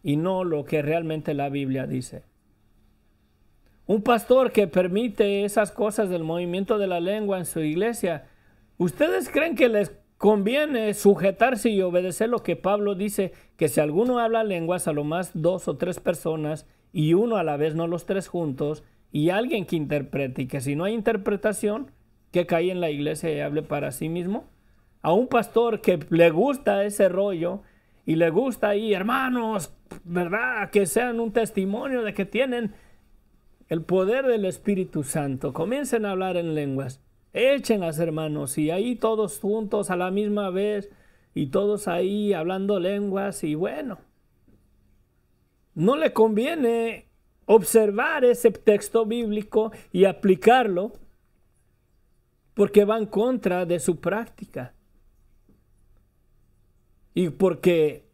y no lo que realmente la Biblia dice. Un pastor que permite esas cosas del movimiento de la lengua en su iglesia, ¿ustedes creen que les conviene sujetarse y obedecer lo que Pablo dice? Que si alguno habla lenguas, a lo más 2 o 3 personas, y uno a la vez, no los 3 juntos, y alguien que interprete, y que si no hay interpretación, que cae en la iglesia y hable para sí mismo. A un pastor que le gusta ese rollo, y le gusta ahí, hermanos, ¿verdad? Que sean un testimonio de que tienen el poder del Espíritu Santo. Comiencen a hablar en lenguas, échenlas, hermanos, y ahí todos juntos a la misma vez, y todos ahí hablando lenguas, y bueno, no le conviene observar ese texto bíblico y aplicarlo, porque va en contra de su práctica. Y porque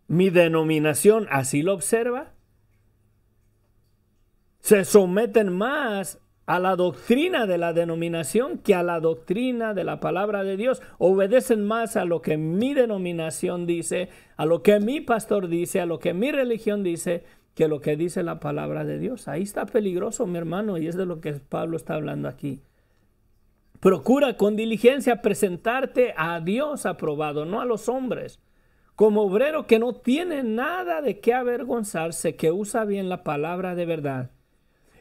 mi denominación así lo observa, se someten más a la doctrina de la denominación que a la doctrina de la palabra de Dios. Obedecen más a lo que mi denominación dice, a lo que mi pastor dice, a lo que mi religión dice, que lo que dice la palabra de Dios. Ahí está peligroso, mi hermano, y es de lo que Pablo está hablando aquí. Procura con diligencia presentarte a Dios aprobado, no a los hombres, como obrero que no tiene nada de qué avergonzarse, que usa bien la palabra de verdad.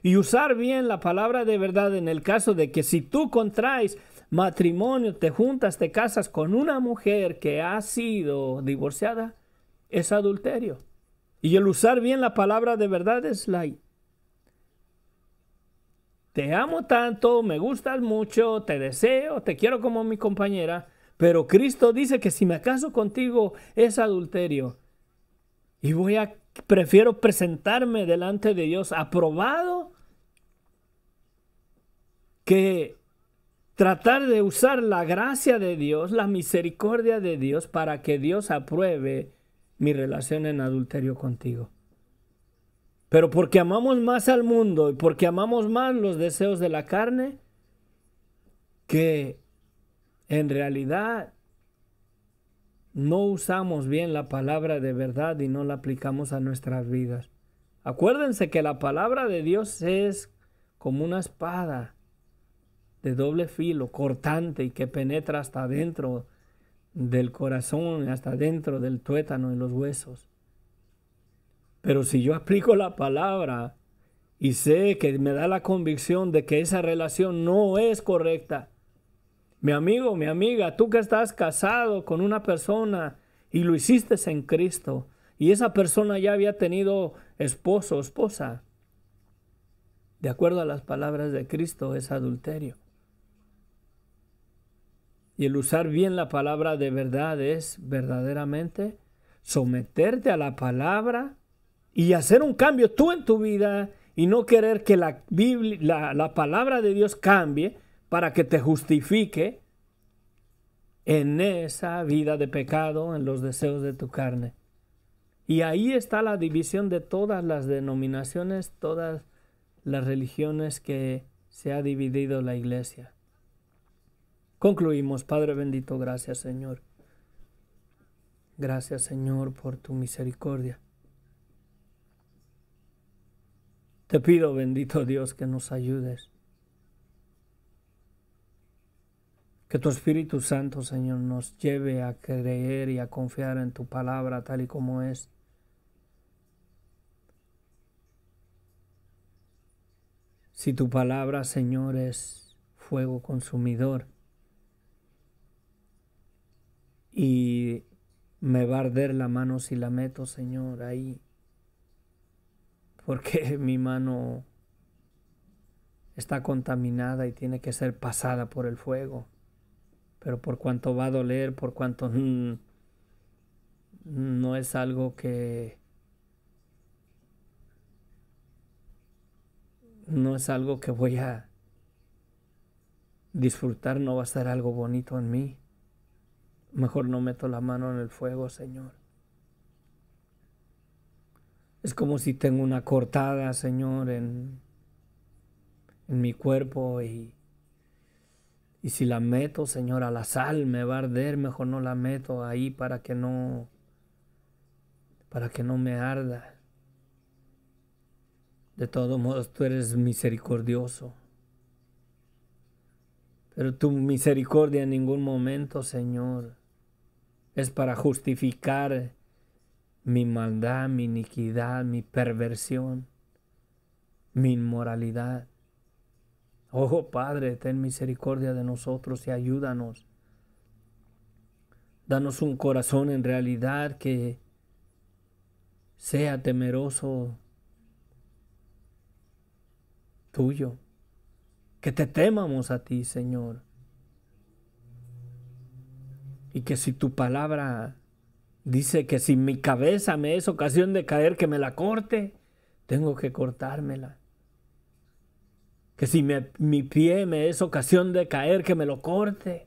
Y usar bien la palabra de verdad en el caso de que si tú contraes matrimonio, te juntas, te casas con una mujer que ha sido divorciada, es adulterio. Y el usar bien la palabra de verdad es te amo tanto, me gustas mucho, te deseo, te quiero como mi compañera, pero Cristo dice que si me caso contigo es adulterio. Y prefiero presentarme delante de Dios aprobado que tratar de usar la gracia de Dios, la misericordia de Dios para que Dios apruebe mi relación en adulterio contigo. Pero porque amamos más al mundo y porque amamos más los deseos de la carne, que en realidad no usamos bien la palabra de verdad y no la aplicamos a nuestras vidas. Acuérdense que la palabra de Dios es como una espada de doble filo, cortante y que penetra hasta dentro del corazón, hasta dentro del tuétano y los huesos. Pero si yo aplico la palabra y sé que me da la convicción de que esa relación no es correcta, mi amigo, mi amiga, tú que estás casado con una persona y lo hiciste en Cristo y esa persona ya había tenido esposo o esposa, de acuerdo a las palabras de Cristo, es adulterio. Y el usar bien la palabra de verdad es verdaderamente someterte a la palabra y hacer un cambio tú en tu vida y no querer que la palabra de Dios cambie para que te justifique en esa vida de pecado, en los deseos de tu carne. Y ahí está la división de todas las denominaciones, todas las religiones que se ha dividido la iglesia. Concluimos. Padre bendito, gracias Señor. Gracias Señor por tu misericordia. Te pido, bendito Dios, que nos ayudes. Que tu Espíritu Santo, Señor, nos lleve a creer y a confiar en tu palabra tal y como es. Si tu palabra, Señor, es fuego consumidor y me va a arder la mano si la meto, Señor, ahí, porque mi mano está contaminada y tiene que ser pasada por el fuego. Pero por cuanto va a doler, por cuanto no es algo que voy a disfrutar, no va a ser algo bonito en mí. Mejor no meto la mano en el fuego, Señor. Es como si tengo una cortada, Señor, en mi cuerpo y si la meto, Señor, a la sal me va a arder. Mejor no la meto ahí para que no me arda. De todos modos, tú eres misericordioso. Pero tu misericordia en ningún momento, Señor, es para justificar mi maldad, mi iniquidad, mi perversión, mi inmoralidad. Oh Padre, ten misericordia de nosotros y ayúdanos. Danos un corazón en realidad que sea temeroso tuyo. Que te temamos a ti, Señor. Y que si tu palabra dice que si mi cabeza me es ocasión de caer, que me la corte, tengo que cortármela. Que si mi pie me es ocasión de caer, que me lo corte.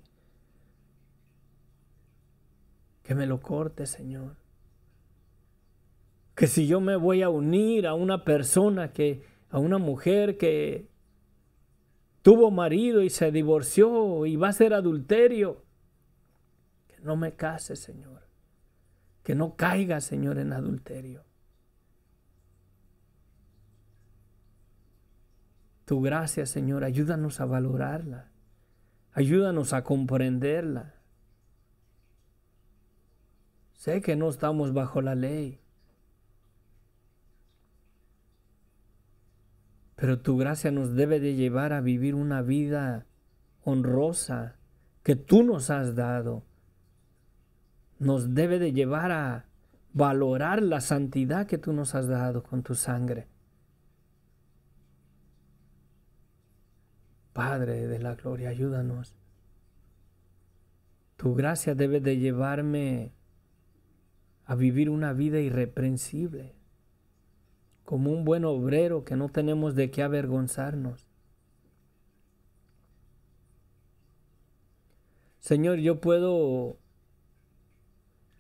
Que me lo corte, Señor. Que si yo me voy a unir a una persona, a una mujer que tuvo marido y se divorció y va a ser adulterio, que no me case, Señor. Que no caiga, Señor, en adulterio. Tu gracia, Señor, ayúdanos a valorarla. Ayúdanos a comprenderla. Sé que no estamos bajo la ley, pero tu gracia nos debe de llevar a vivir una vida honrosa que tú nos has dado. Nos debe de llevar a valorar la santidad que tú nos has dado con tu sangre. Padre de la gloria, ayúdanos. Tu gracia debe de llevarme a vivir una vida irreprensible, como un buen obrero que no tenemos de qué avergonzarnos. Señor, yo puedo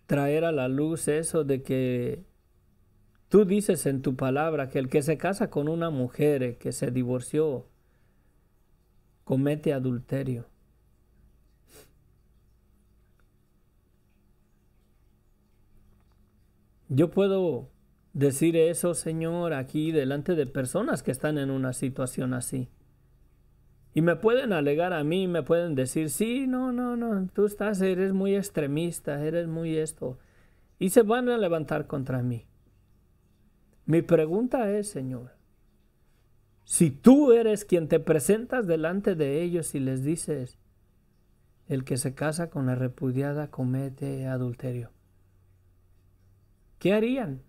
traer a la luz eso de que tú dices en tu palabra que el que se casa con una mujer que se divorció comete adulterio. Yo puedo decir eso, Señor, aquí delante de personas que están en una situación así. Y me pueden alegar a mí, me pueden decir, sí, no, tú eres muy extremista, eres muy esto. Y se van a levantar contra mí. Mi pregunta es, Señor, si tú eres quien te presentas delante de ellos y les dices, el que se casa con la repudiada comete adulterio, ¿qué harían?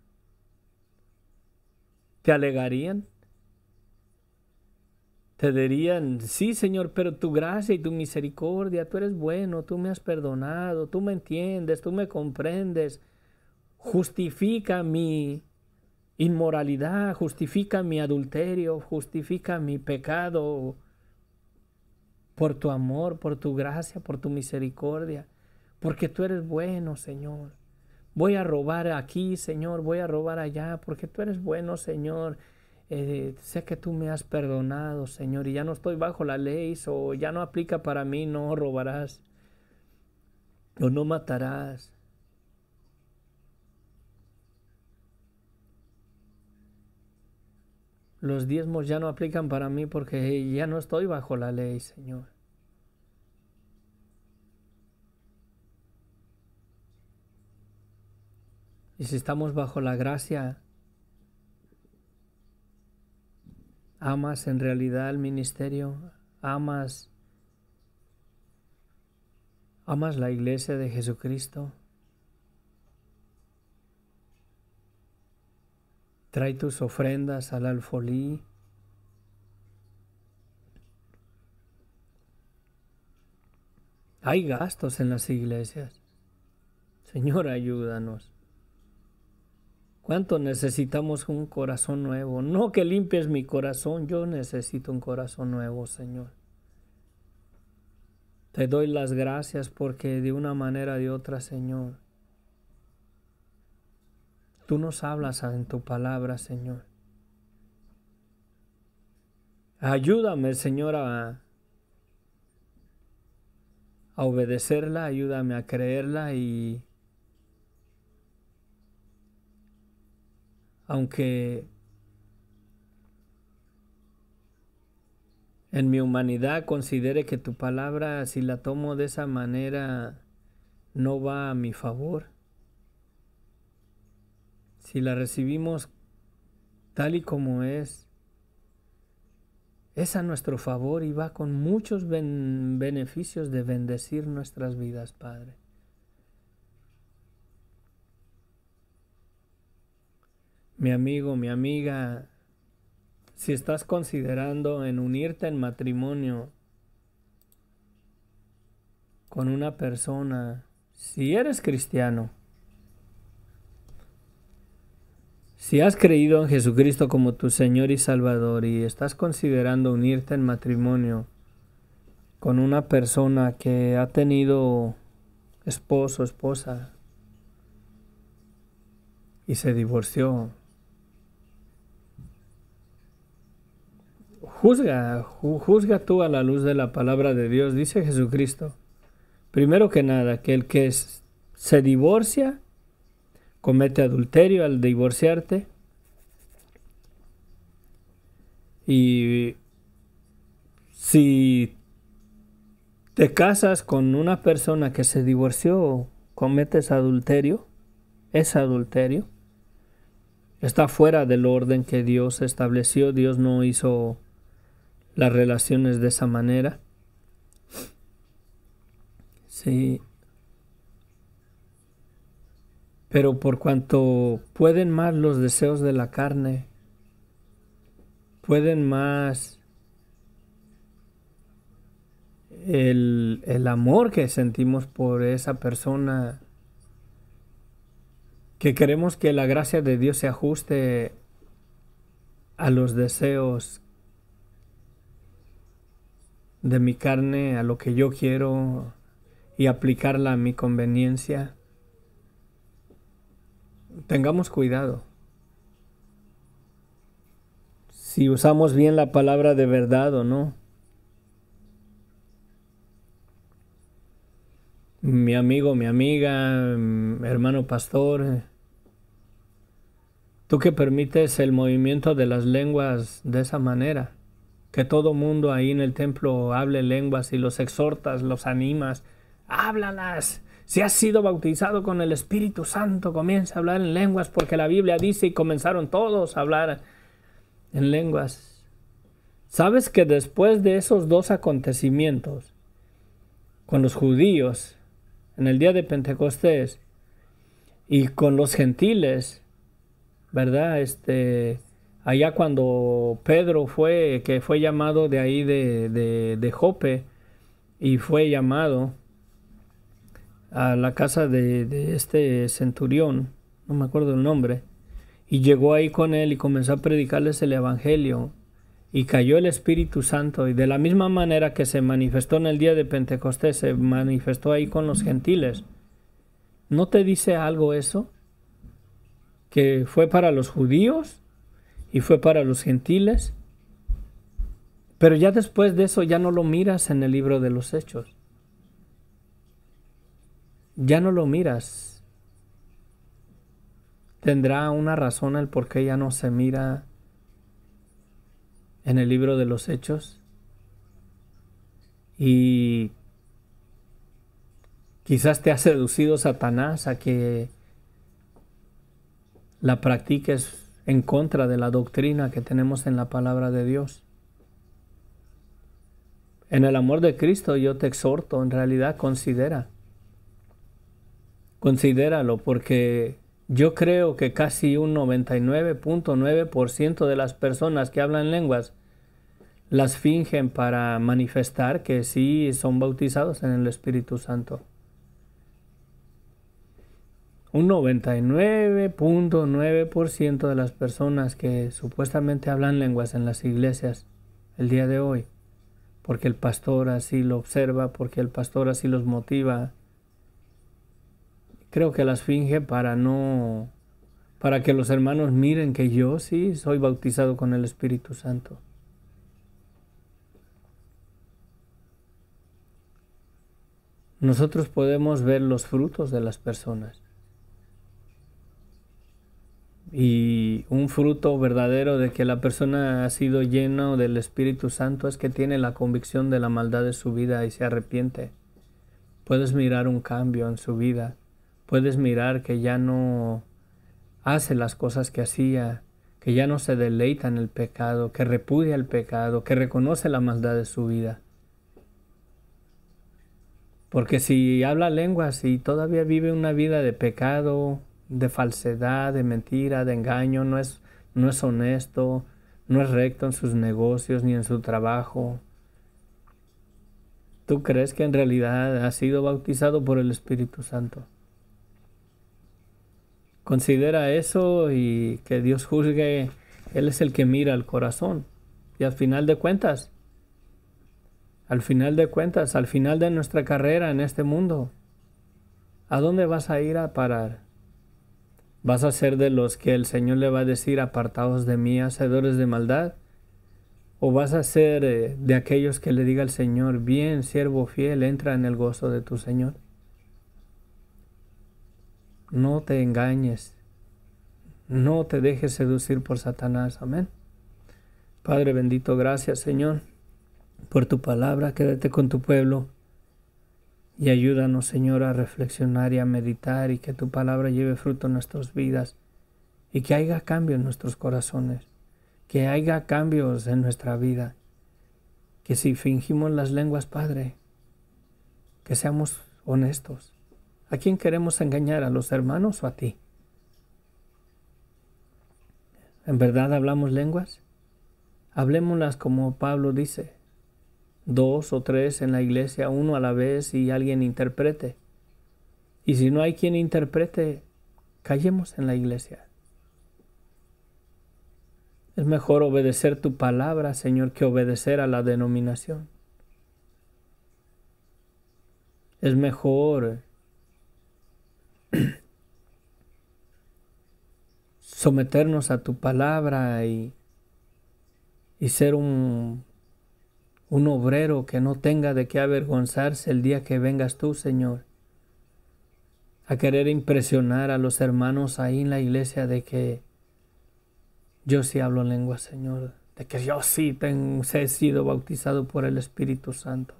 ¿Te alegarían? Te dirían, sí, Señor, pero tu gracia y tu misericordia, tú eres bueno, tú me has perdonado, tú me entiendes, tú me comprendes. Justifica mi inmoralidad, justifica mi adulterio, justifica mi pecado por tu amor, por tu gracia, por tu misericordia, porque tú eres bueno, Señor. Voy a robar aquí, Señor, voy a robar allá, porque tú eres bueno, Señor. Sé que tú me has perdonado, Señor, y ya no estoy bajo la ley, o ya no aplica para mí, no robarás o no matarás. Los diezmos ya no aplican para mí porque ya no estoy bajo la ley, Señor. Y si estamos bajo la gracia, ¿amas en realidad el ministerio? ¿Amas la iglesia de Jesucristo? Trae tus ofrendas al alfolí. Hay gastos en las iglesias. Señor, ayúdanos. ¿Cuánto necesitamos un corazón nuevo? No que limpies mi corazón, yo necesito un corazón nuevo, Señor. Te doy las gracias porque de una manera o de otra, Señor, tú nos hablas en tu palabra, Señor. Ayúdame, Señor, a obedecerla, ayúdame a creerla y aunque en mi humanidad considere que tu palabra, si la tomo de esa manera, no va a mi favor, si la recibimos tal y como es a nuestro favor y va con muchos beneficios de bendecir nuestras vidas, Padre. Mi amigo, mi amiga, si estás considerando en unirte en matrimonio con una persona, si eres cristiano, Si has creído en Jesucristo como tu Señor y Salvador y estás considerando unirte en matrimonio con una persona que ha tenido esposo, esposa y se divorció, juzga tú a la luz de la palabra de Dios. Dice Jesucristo, primero que nada, que el que se divorcia comete adulterio al divorciarte, y si te casas con una persona que se divorció, cometes adulterio, es adulterio. Está fuera del orden que Dios estableció. Dios no hizo las relaciones de esa manera. Sí. Pero por cuanto pueden más los deseos de la carne, pueden más el amor que sentimos por esa persona, que queremos que la gracia de Dios se ajuste a los deseos de mi carne, a lo que yo quiero, y aplicarla a mi conveniencia. Tengamos cuidado. Si usamos bien la palabra de verdad o no. Mi amigo, mi amiga, hermano pastor, tú que permites el movimiento de las lenguas de esa manera, que todo mundo ahí en el templo hable lenguas y los exhortas, los animas, háblalas. Si has sido bautizado con el Espíritu Santo, comienza a hablar en lenguas, porque la Biblia dice, y comenzaron todos a hablar en lenguas. ¿Sabes que después de esos dos acontecimientos, con los judíos, en el día de Pentecostés, y con los gentiles, ¿verdad? Allá cuando Pedro que fue llamado de ahí de Jope, y fue llamado a la casa de este centurión, no me acuerdo el nombre, y llegó ahí con él y comenzó a predicarles el evangelio, y cayó el Espíritu Santo, y de la misma manera que se manifestó en el día de Pentecostés, se manifestó ahí con los gentiles. ¿No te dice algo eso? Que fue para los judíos y fue para los gentiles, pero ya después de eso ya no lo miras en el libro de los Hechos. Ya no lo miras. ¿Tendrá una razón el por qué ya no se mira en el libro de los Hechos? Y quizás te ha seducido Satanás a que la practiques en contra de la doctrina que tenemos en la palabra de Dios. En el amor de Cristo yo te exhorto, en realidad considéralo, porque yo creo que casi un 99.9% de las personas que hablan lenguas las fingen para manifestar que sí son bautizados en el Espíritu Santo. Un 99.9% de las personas que supuestamente hablan lenguas en las iglesias el día de hoy, porque el pastor así lo observa, porque el pastor así los motiva, creo que las finge para que los hermanos miren que yo sí soy bautizado con el Espíritu Santo. Nosotros podemos ver los frutos de las personas. Y un fruto verdadero de que la persona ha sido llena del Espíritu Santo es que tiene la convicción de la maldad de su vida y se arrepiente. Puedes mirar un cambio en su vida. Puedes mirar que ya no hace las cosas que hacía, que ya no se deleita en el pecado, que repudia el pecado, que reconoce la maldad de su vida. Porque si habla lenguas y todavía vive una vida de pecado, de falsedad, de mentira, de engaño, no es honesto, no es recto en sus negocios ni en su trabajo, ¿tú crees que en realidad ha sido bautizado por el Espíritu Santo? Considera eso y que Dios juzgue. Él es el que mira el corazón. Y al final de cuentas, al final de nuestra carrera en este mundo, ¿a dónde vas a ir a parar? ¿Vas a ser de los que el Señor le va a decir, apartados de mí, hacedores de maldad? ¿O vas a ser de aquellos que le diga al Señor, bien, siervo fiel, entra en el gozo de tu Señor? No te engañes. No te dejes seducir por Satanás. Amén. Padre bendito, gracias, Señor, por tu palabra. Quédate con tu pueblo y ayúdanos, Señor, a reflexionar y a meditar, y que tu palabra lleve fruto en nuestras vidas y que haya cambio en nuestros corazones, que haya cambios en nuestra vida, que si fingimos las lenguas, Padre, que seamos honestos. ¿A quién queremos engañar? ¿A los hermanos o a ti? ¿En verdad hablamos lenguas? Hablémoslas como Pablo dice, 2 o 3 en la iglesia, uno a la vez, y alguien interprete. Y si no hay quien interprete, callemos en la iglesia. Es mejor obedecer tu palabra, Señor, que obedecer a la denominación. Es mejor someternos a tu palabra y ser un obrero que no tenga de qué avergonzarse el día que vengas tú, Señor, a querer impresionar a los hermanos ahí en la iglesia de que yo sí hablo lenguas, Señor, de que yo sí he sido bautizado por el Espíritu Santo.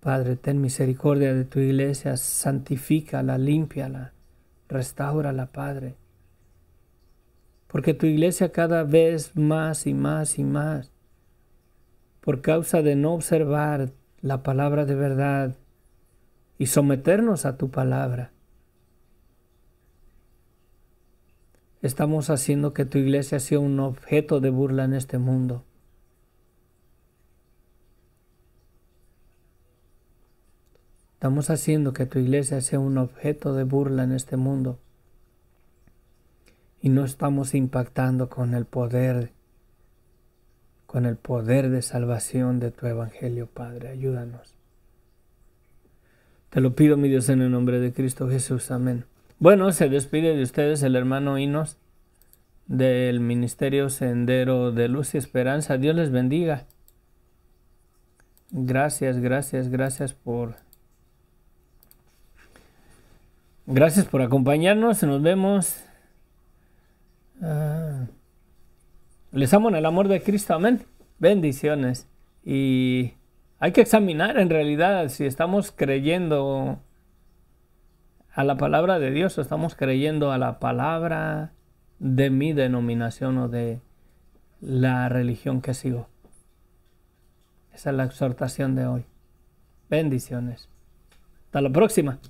Padre, ten misericordia de tu iglesia, santifícala, límpiala, restáurala, Padre. Porque tu iglesia cada vez más y más y más, por causa de no observar la palabra de verdad y someternos a tu palabra, estamos haciendo que tu iglesia sea un objeto de burla en este mundo. Estamos haciendo que tu iglesia sea un objeto de burla en este mundo. Y no estamos impactando con el poder de salvación de tu evangelio, Padre. Ayúdanos. Te lo pido, mi Dios, en el nombre de Cristo Jesús. Amén. Bueno, se despide de ustedes el hermano Inos del Ministerio Sendero de Luz y Esperanza. Dios les bendiga. Gracias por acompañarnos. Nos vemos. Les amo en el amor de Cristo. Amén. Bendiciones. Y hay que examinar en realidad si estamos creyendo a la palabra de Dios o estamos creyendo a la palabra de mi denominación o de la religión que sigo. Esa es la exhortación de hoy. Bendiciones. Hasta la próxima.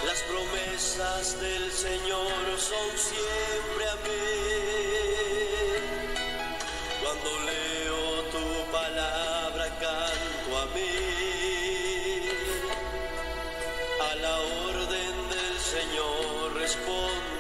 Las promesas del Señor son siempre amén. Cuando leo tu palabra canto amén. A la orden del Señor respondo.